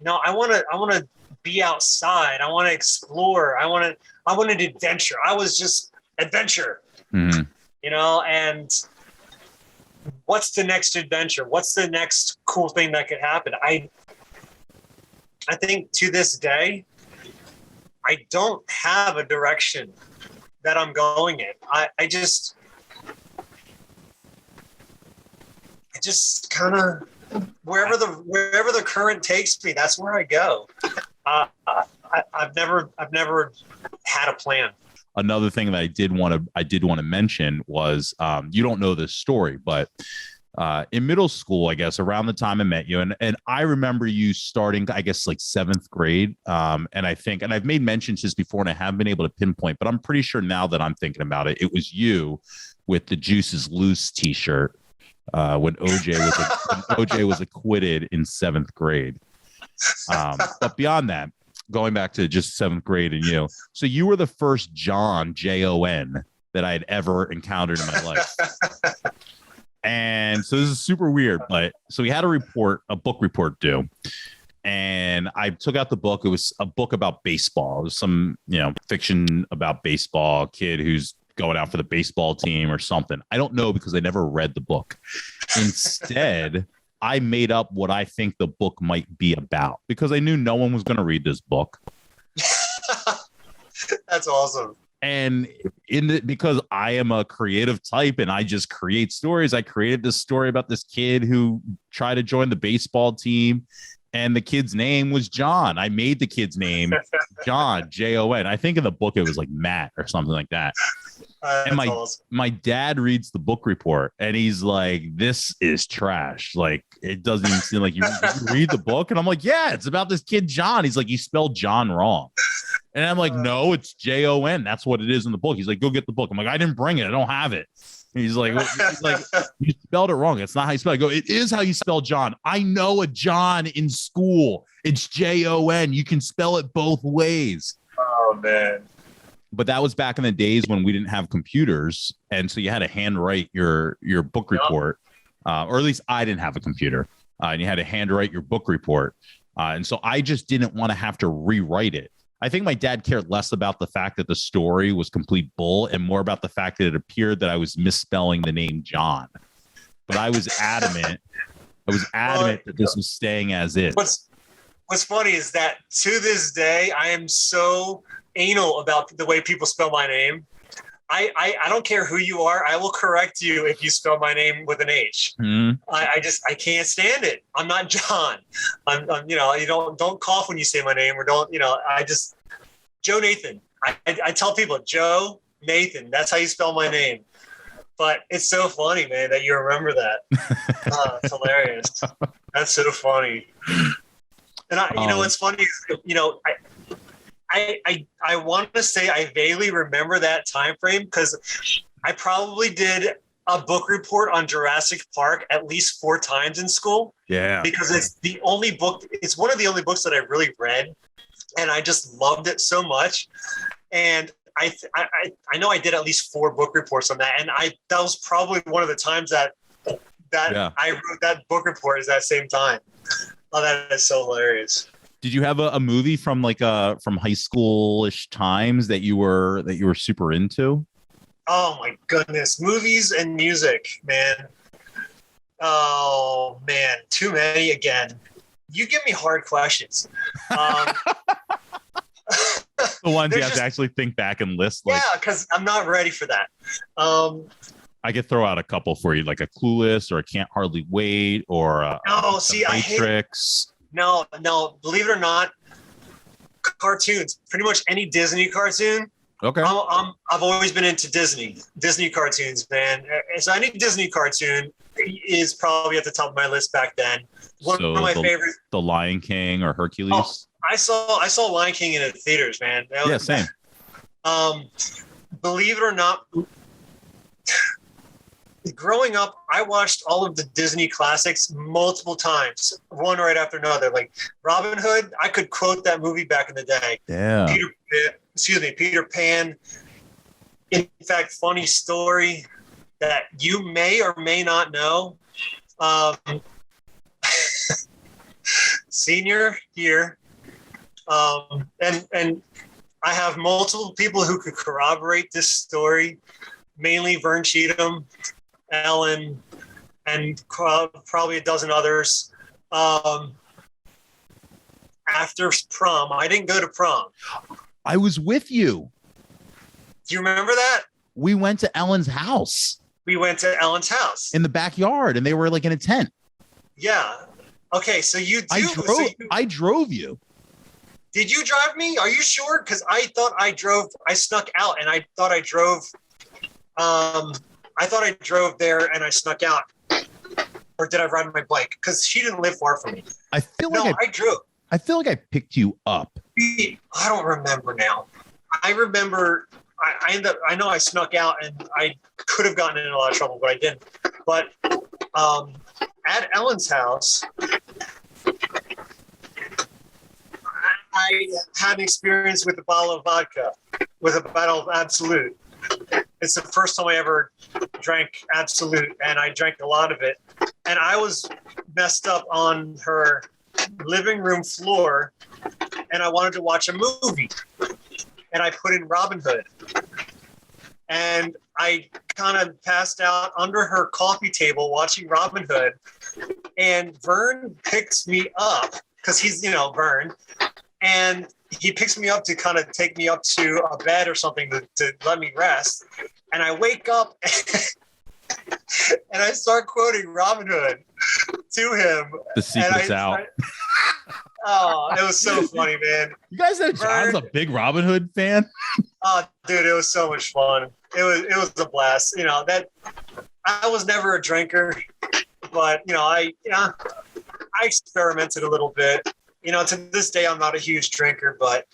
I want to be outside. I want to explore. I wanted adventure. I was just adventure. Mm-hmm. And what's the next adventure? What's the next cool thing that could happen? I think to this day, I don't have a direction that I'm going in. I just kind of wherever the current takes me, that's where I go. I've never had a plan. Another thing that I did want to mention was you don't know this story, but in middle school, I guess around the time I met you, and I remember you starting, I guess, like 7th grade. And I think, and I've made mentions this before, and I haven't been able to pinpoint, but I'm pretty sure now that I'm thinking about it, it was you with the Juices Loose T-shirt when OJ was acquitted in 7th grade. But beyond that, going back to just 7th grade and you, so you were the first Jon, Jon, that I had ever encountered in my life. And so this is super weird, but so we had a book report due, and I took out the book. It was a book about baseball. It was some, fiction about baseball, a kid who's going out for the baseball team or something. I don't know because I never read the book. Instead, I made up what I think the book might be about because I knew no one was going to read this book. That's awesome. And because I am a creative type and I just create stories, I created this story about this kid who tried to join the baseball team, and the kid's name was Jon. I made the kid's name Jon, Jon. I think in the book it was like Matt or something like that. And my dad reads the book report and he's like, "This is trash. Like, it doesn't even seem like you read the book." And I'm like, "Yeah, it's about this kid Jon." He's like, "You spelled John wrong." And I'm like, "No, it's Jon. That's what it is in the book." He's like, "Go get the book." I'm like, "I didn't bring it. I don't have it." And he's like, "You spelled it wrong. It's not how you spell it." I go, "It is how you spell John. I know a John in school. It's Jon. You can spell it both ways." Oh, man. But that was back in the days when we didn't have computers. And so you had to handwrite your book report, or at least I didn't have a computer, and you had to handwrite your book report. And so I just didn't want to have to rewrite it. I think my dad cared less about the fact that the story was complete bull and more about the fact that it appeared that I was misspelling the name John. But I was adamant. That this was staying as is. What's funny is that to this day, I am so anal about the way people spell my name. I don't care who you are. I will correct you if you spell my name with an H. Mm-hmm. I can't stand it. I'm not John. I'm you don't cough when you say my name, or don't, Joe Nathan. I tell people Joe Nathan. That's how you spell my name. But it's so funny, man, that you remember that. It's hilarious. That's so funny. And what's funny is, I want to say I vaguely remember that time frame because I probably did a book report on Jurassic Park at least 4 times in school. Yeah. Because it's the only book, it's one of the only books that I really read, and I just loved it so much. And I know I did at least 4 book reports on that, and that was probably one of the times that I wrote that book report is that same time. Oh, that is so hilarious. Did you have a movie from from high school-ish times that you were super into? Oh my goodness, movies and music, man. Oh man, too many again. You give me hard questions. The ones you have to actually think back and list. Yeah, because I'm not ready for that. I could throw out a couple for you, like a Clueless or a Can't Hardly Wait or a Matrix. No, believe it or not, cartoons, pretty much any Disney cartoon. Okay. I've always been into Disney cartoons, man. So any Disney cartoon is probably at the top of my list back then. One of my favorites. The Lion King or Hercules. Oh, I saw Lion King in the theaters, man. Same. Believe it or not, growing up, I watched all of the Disney classics multiple times, one right after another. Like Robin Hood, I could quote that movie back in the day. Yeah. Peter Pan. In fact, funny story that you may or may not know. Senior year. And I have multiple people who could corroborate this story, mainly Vern Cheatham, Ellen, and probably a dozen others. After prom, I didn't go to prom. I was with you. Do you remember that? We went to Ellen's house. We went to Ellen's house. In the backyard, and they were like in a tent. Yeah. Okay, so you do. I drove you. Did you drive me? Are you sure? Because I thought I snuck out, and I thought I drove. I thought I drove there, and I snuck out. Or did I ride my bike? Because she didn't live far from me. I feel like I drove. I feel like I picked you up. I don't remember now. I remember I know I snuck out and I could have gotten in a lot of trouble, but I didn't. But at Ellen's house, I had an experience with a bottle of vodka, with a bottle of Absolute. It's the first time I ever drank Absolute, and I drank a lot of it. And I was messed up on her living room floor, and I wanted to watch a movie. And I put in Robin Hood. And I kind of passed out under her coffee table watching Robin Hood. And Vern picks me up, because he's, Vern. And he picks me up to kind of take me up to a bed or something to let me rest. And I wake up and I start quoting Robin Hood to him. The secret's out. It was so funny, man. You guys know Jon's a big Robin Hood fan? Oh, dude, it was so much fun. It was a blast. That I was never a drinker, but I experimented a little bit. To this day, I'm not a huge drinker, but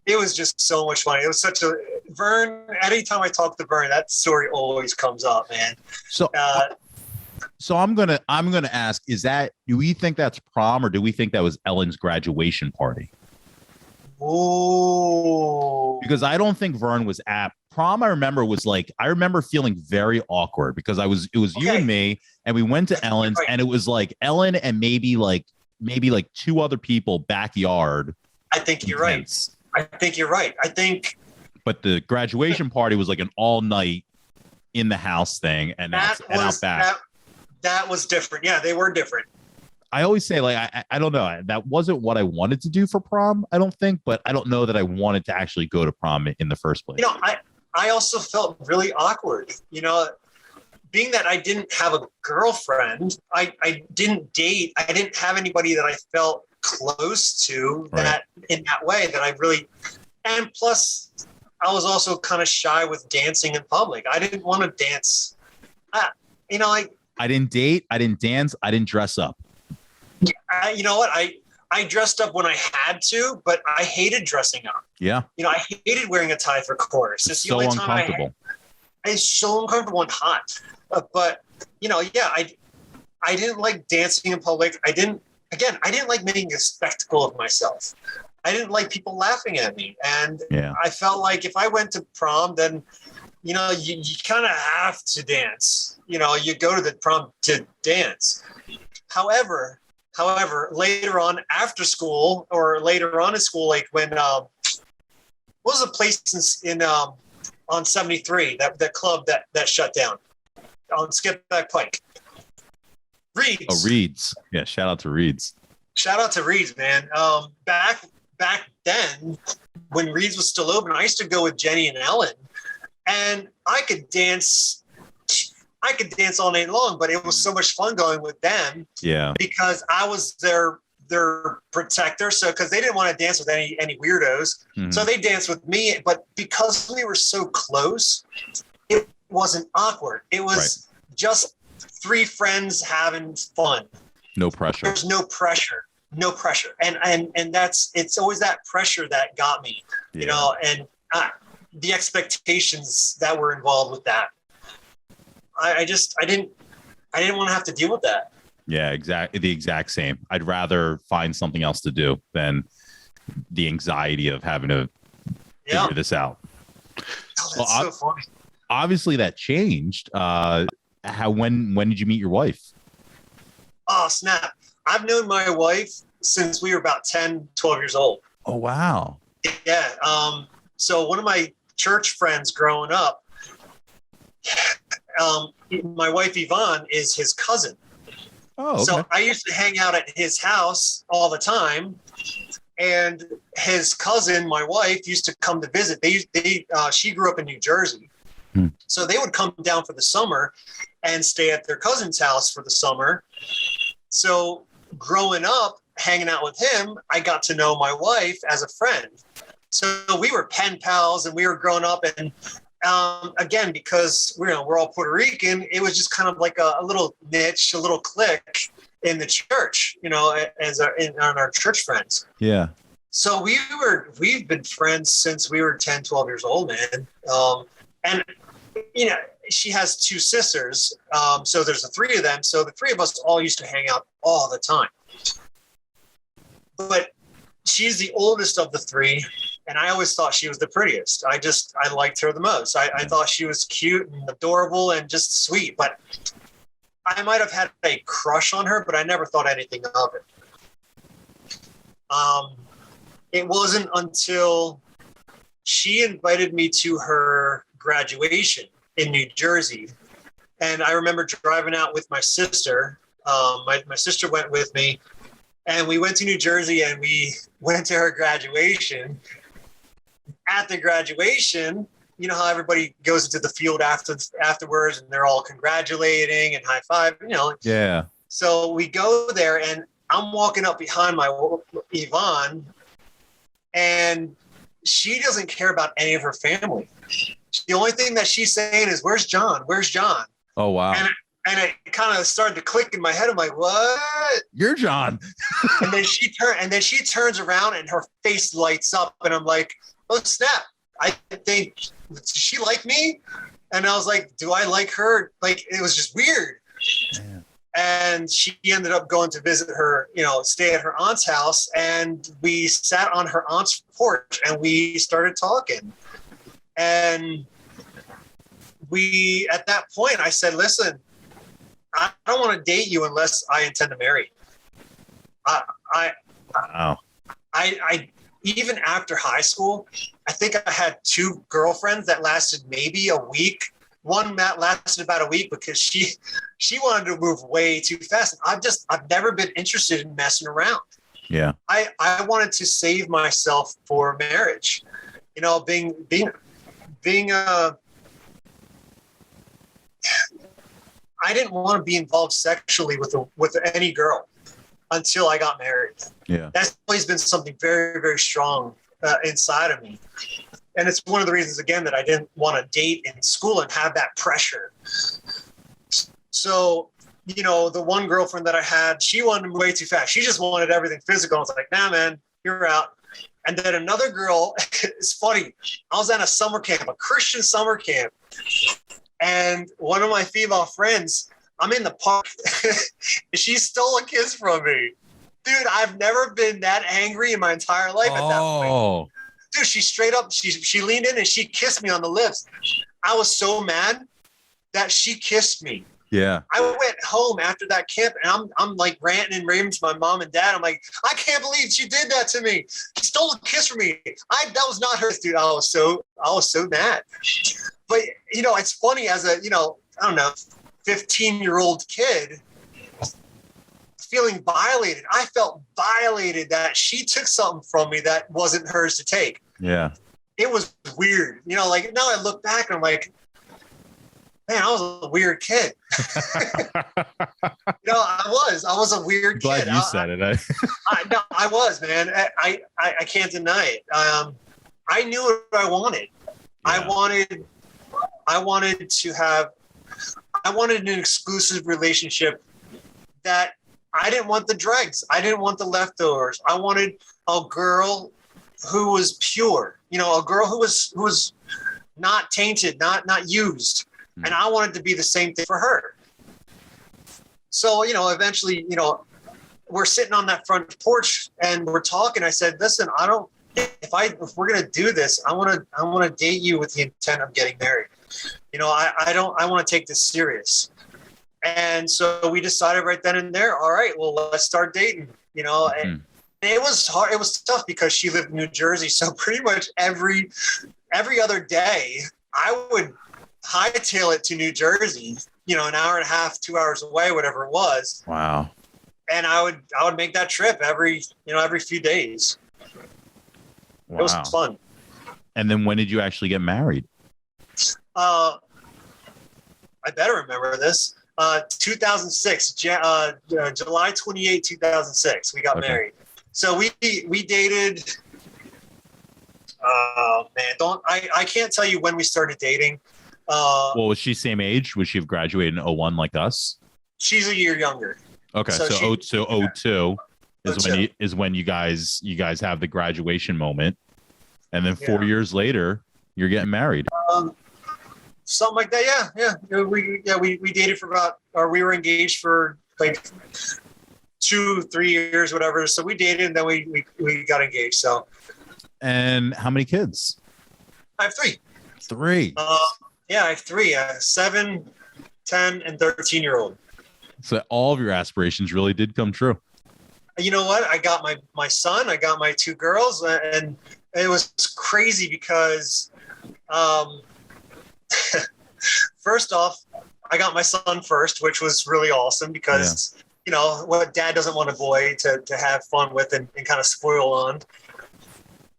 it was just so much fun. It was such a Vern. Anytime I talk to Vern, that story always comes up, man. So I'm gonna ask: do we think that's prom, or do we think that was Ellen's graduation party? Oh, because I don't think Vern was at prom. I remember feeling very awkward because it was you and me, and we went to Ellen's, and it was like Ellen and maybe like two other people backyard. I think you're right. But the graduation party was like an all night in the house thing, and out back. That was different. Yeah, they were different. I always say, I don't know. That wasn't what I wanted to do for prom, I don't think, but I don't know that I wanted to actually go to prom in the first place. I also felt really awkward, being that I didn't have a girlfriend, I didn't date, I didn't have anybody that I felt close to that in that way that I really, and plus I was also kind of shy with dancing in public. I didn't want to dance. I didn't date, I didn't dance, I didn't dress up. You know what? I dressed up when I had to, but I hated dressing up. Yeah. I hated wearing a tie for chorus. It's the only time uncomfortable. It's so uncomfortable and hot. But I didn't like dancing in public. I didn't like making a spectacle of myself. I didn't like people laughing at me. And I felt like if I went to prom, then, you kind of have to dance. You go to the prom to dance. However, later on after school or later on in school, like when, what was the place in on 73, that club that shut down on Skipback Pike? Reed's. Oh, Reed's. Yeah, shout out to Reed's. Shout out to Reed's, man. Back then, when Reed's was still open, I used to go with Jenny and Ellen, and I could dance all night long, but it was so much fun going with them. Yeah. Because I was their protector. So, because they didn't want to dance with any weirdos. Mm-hmm. So they danced with me. But because we were so close, it wasn't awkward. It was just three friends having fun. No pressure. There's no pressure. No pressure. And it's always that pressure that got me, and the expectations that were involved with that. I didn't want to have to deal with that. Yeah, exactly. The exact same. I'd rather find something else to do than the anxiety of having to figure this out. Oh, that's so funny. Obviously that changed. when did you meet your wife? Oh, snap. I've known my wife since we were about 10, 12 years old. Oh, wow. Yeah. So one of my church friends growing up, my wife Yvonne is his cousin. Oh, okay. So I used to hang out at his house all the time, and his cousin, my wife, used to come to visit. She grew up in New Jersey, so they would come down for the summer and stay at their cousin's house for the summer. So growing up, hanging out with him, I got to know my wife as a friend. So we were pen pals, and we were growing up, and again, because we're all Puerto Rican, it was just kind of like a little niche, a little clique in the church, on our church friends. Yeah. So we've been friends since we were 10, 12 years old, man. And she has two sisters. So there's the three of them. So the three of us all used to hang out all the time. But she's the oldest of the three. And I always thought she was the prettiest. I liked her the most. I thought she was cute and adorable and just sweet. But I might have had a crush on her, but I never thought anything of it. It wasn't until she invited me to her graduation in New Jersey. And I remember driving out with my sister. My sister went with me. And we went to New Jersey, and we went to her graduation. At the graduation, you know how everybody goes into the field afterwards, and they're all congratulating and high five, Yeah. So we go there, and I'm walking up behind my Yvonne, and she doesn't care about any of her family. The only thing that she's saying is, "Where's John? Where's John?" Oh, wow. And it kind of started to click in my head. I'm like, "What? You're John." and then she turns around, and her face lights up, and I'm like, "Oh, snap. I think, does she like me?" And I was like, do I like her? Like, it was just weird. Man. And she ended up going to visit her, stay at her aunt's house. And we sat on her aunt's porch, and we started talking. And at that point, I said, listen, I don't want to date you unless I intend to marry you. Wow. I even after high school, I think I had two girlfriends that lasted maybe a week. One that lasted about a week because she wanted to move way too fast. I've never been interested in messing around. Yeah. I wanted to save myself for marriage. Being I didn't want to be involved sexually with any girl until I got married. Yeah. That's always been something very, very strong inside of me. And it's one of the reasons, again, that I didn't want to date in school and have that pressure. So, the one girlfriend that I had, she wanted way too fast. She just wanted everything physical. I was like, nah, man, you're out. And then another girl, it's funny. I was at a summer camp, a Christian summer camp. And one of my female friends, I'm in the park, and she stole a kiss from me. Dude, I've never been that angry in my entire life at that point. Dude, she straight up, she leaned in and she kissed me on the lips. I was so mad that she kissed me. Yeah. I went home after that camp, and I'm like ranting and raving to my mom and dad. I'm like, I can't believe she did that to me. She stole a kiss from me. That was not her, dude. I was so mad. But it's funny as a, I don't know, 15-year-old kid feeling violated. I felt violated that she took something from me that wasn't hers to take. Yeah. It was weird. Like now I look back and I'm like, man, I was a weird kid. I was a weird kid. Glad you said it. No, I was, man. I can't deny it. I knew what I wanted. Yeah. I wanted an exclusive relationship that I didn't want the dregs. I didn't want the leftovers. I wanted a girl who was pure, a girl who was not tainted, not used. And I wanted to be the same thing for her. So, eventually, we're sitting on that front porch and we're talking. I said, listen, if we're going to do this, I want to date you with the intent of getting married. I want to take this serious. And so we decided right then and there, all right, well, let's start dating, and it was hard. It was tough because she lived in New Jersey. So pretty much every other day I would hightail it to New Jersey, an hour and a half, 2 hours away, whatever it was. Wow. And I would make that trip every few days. Wow. It was fun. And then when did you actually get married? I better remember this. 2006, July 28, 2006, we got married. So we dated. Oh man, I can't tell you when we started dating. Well, was she same age? Would she have graduated in 01 like us? She's a year younger. Okay, so 02 is when you guys have the graduation moment, and then 4 years later you're getting married. Something like that, yeah. We dated for we were engaged for like 2-3 years, whatever. So we dated, and then we got engaged. So. And how many kids? I have 3. 3. Yeah, I have 3. 7, 10, and 13-year-old. So all of your aspirations really did come true. You know what? I got my son. I got my 2 girls, and it was crazy because. First off, I got my son first, which was really awesome because, what dad doesn't want a boy to have fun with and kind of spoil on.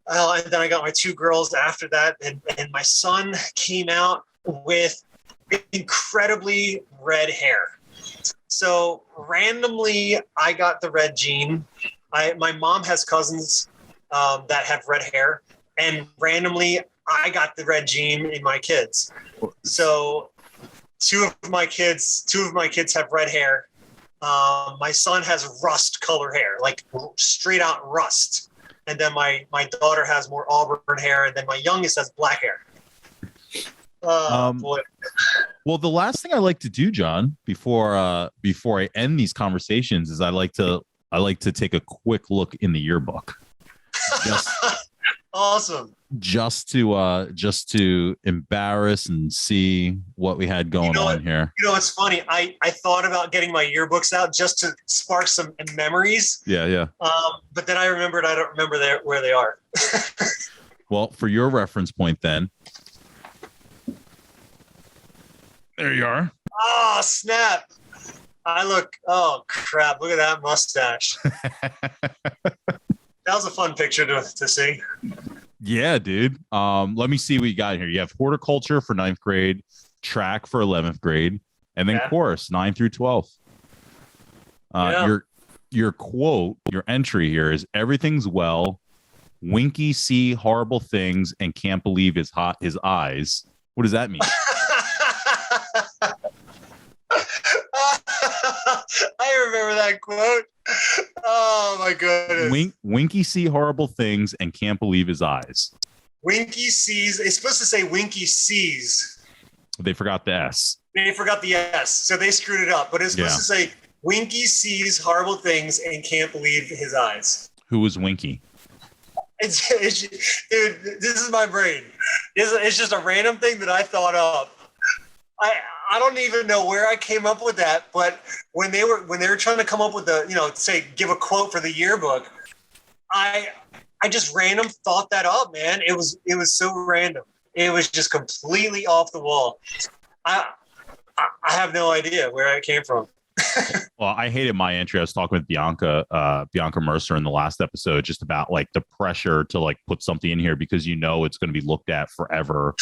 And then I got my 2 girls after that. And my son came out with incredibly red hair. So randomly, I got the red gene. My mom has cousins that have red hair. And randomly, I got the red gene in my kids. So two of my kids have red hair. My son has rust color hair, like straight out rust. And then my daughter has more auburn hair, and then my youngest has black hair. Boy. Well, the last thing I like to do, John, before I end these conversations, is I like to take a quick look in the yearbook. Awesome. Just to embarrass and see what we had going on here. It's funny. I thought about getting my yearbooks out just to spark some memories. Yeah. But then I remembered I don't remember where they are. Well, for your reference point, then. There you are. Oh, snap. Oh, crap. Look at that mustache. That was a fun picture to see. Yeah, dude. Let me see what you got here. You have horticulture for 9th grade, track for 11th grade, and then chorus 9 through 12. Your quote, your entry here is everything's well. Winky see horrible things and can't believe his eyes. What does that mean? I remember that quote. Oh my goodness. Winky see horrible things and can't believe his eyes. Winky sees. It's supposed to say Winky sees. They forgot the S. They forgot the S, so they screwed it up. But it's supposed to say Winky sees horrible things and can't believe his eyes. Who was Winky? It's dude, this is my brain. It's just a random thing that I thought of. I don't even know where I came up with that, but when they were trying to come up with the, give a quote for the yearbook, I just random thought that up, man. It was so random. It was just completely off the wall. I have no idea where it came from. Well, I hated my entry. I was talking with Bianca Mercer in the last episode just about like the pressure to like put something in here because it's going to be looked at forever.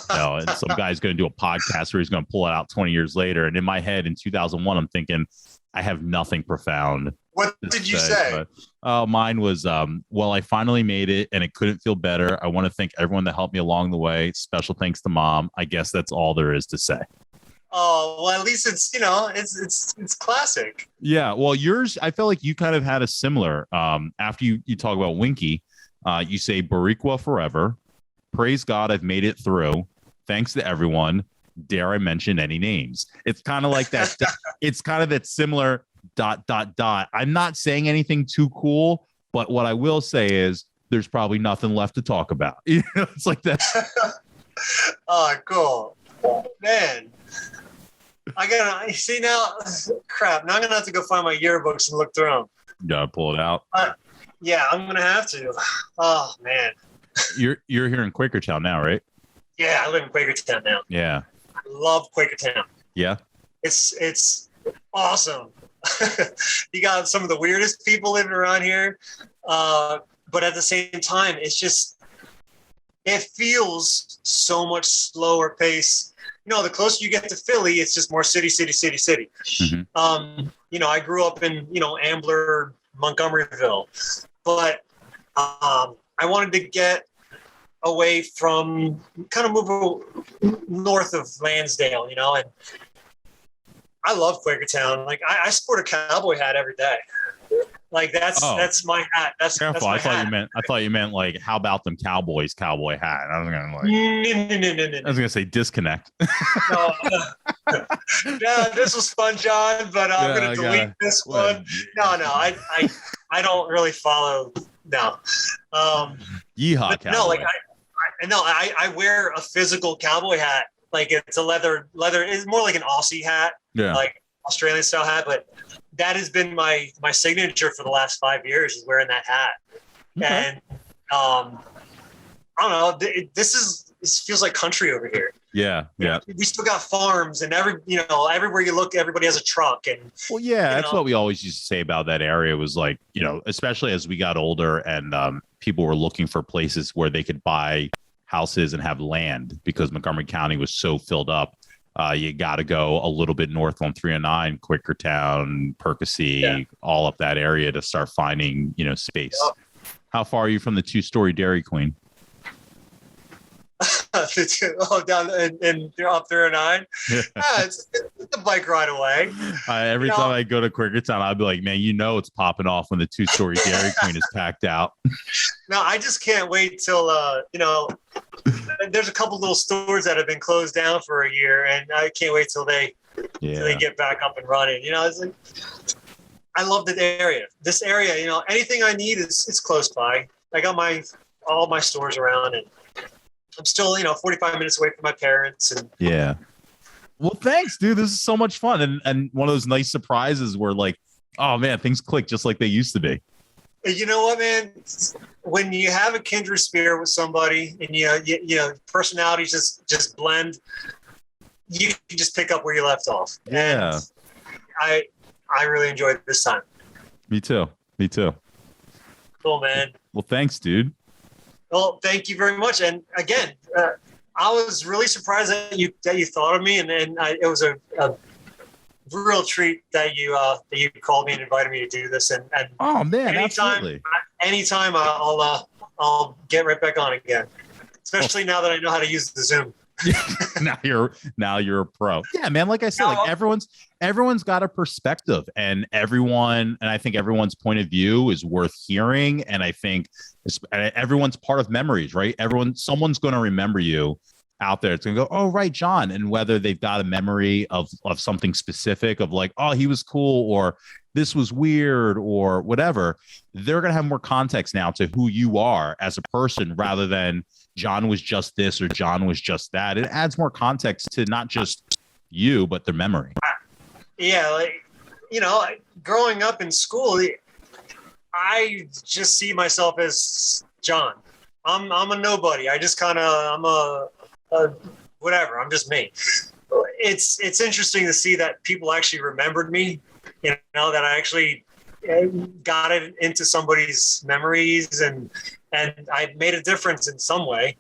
And some guy's going to do a podcast where he's going to pull it out 20 years later. And in my head in 2001, I'm thinking I have nothing profound. What did you say? Mine was, I finally made it and it couldn't feel better. I want to thank everyone that helped me along the way. Special thanks to Mom. I guess that's all there is to say. Oh, well, at least it's, it's classic. Yeah. Well, yours, I felt like you kind of had a similar, after you talk about Winky, you say Boricua forever. Praise God, I've made it through. Thanks to everyone. Dare I mention any names? It's kind of like that. It's kind of that similar ... I'm not saying anything too cool, but what I will say is there's probably nothing left to talk about. It's like that. Oh, cool. Man. I gotta see now. Crap! Now I'm gonna have to go find my yearbooks and look through them. You gotta pull it out. Yeah, I'm gonna have to. Oh man. You're here in Quakertown now, right? Yeah, I live in Quakertown now. Yeah. I love Quakertown. Yeah. It's awesome. You got some of the weirdest people living around here, but at the same time, it feels so much slower pace. The closer you get to Philly, it's just more city. Mm-hmm. I grew up in Ambler, Montgomeryville, but I wanted to get away from, kind of move north of Lansdale, and I love Quakertown. Like I sport a cowboy hat every day. Like that's my hat. That's my hat. I thought you meant like, how about them Cowboys cowboy hat? I was gonna No. I was gonna say disconnect. No. Yeah, this was fun, John, but I'm gonna delete this one. No, I don't really follow. No. Yeehaw cowboy. No, like I wear a physical cowboy hat. Like it's a leather. It's more like an Aussie hat, like Australian style hat, but that has been my signature for the last 5 years, is wearing that hat. Okay. And I don't know. This feels like country over here. Yeah. We still got farms, and everywhere you look, everybody has a truck. And that's what we always used to say about that area, was like, especially as we got older and people were looking for places where they could buy houses and have land, because Montgomery County was so filled up. You got to go a little bit north on 309, Quakertown, Percy, all up that area to start finding, space. Yep. How far are you from the 2-story Dairy Queen? Down and up 309. It's a bike ride away. Every time I go to Quakertown, I'll be like, man, it's popping off when the 2-story Dairy Queen is packed out. No, I just can't wait till there's a couple little stores that have been closed down for a year, and I can't wait till they get back up and running. It's like, I love the area. This area, anything I need it's close by. I got all my stores around, and I'm still 45 minutes away from my parents. And well, thanks, dude. This is so much fun, and one of those nice surprises where, like, oh man, things click just like they used to be. You know what, man? When you have a kindred spirit with somebody, and personalities just blend, you can just pick up where you left off. Yeah, and I really enjoyed this time. Me too. Cool, man. Well, thanks, dude. Well, thank you very much. And again, I was really surprised that you thought of me, and it was a real treat that you called me and invited me to do this. And oh man, absolutely. Anytime I'll get right back on again, especially now that I know how to use the Zoom. now you're a pro. Yeah, man. Like I said, like everyone's got a perspective, and I think everyone's point of view is worth hearing. And I think everyone's part of memories, right? Someone's going to remember you out there. It's going to go, oh, right, John. And whether they've got a memory of something specific, of like, oh, he was cool, or this was weird, or whatever, they're going to have more context now to who you are as a person, rather than John was just this or John was just that. It adds more context to not just you, but their memory. Yeah. Growing up in school, I just see myself as John. I'm a nobody. I just I'm a whatever. I'm just me. It's interesting to see that people actually remembered me, that I actually got it into somebody's memories, and I made a difference in some way.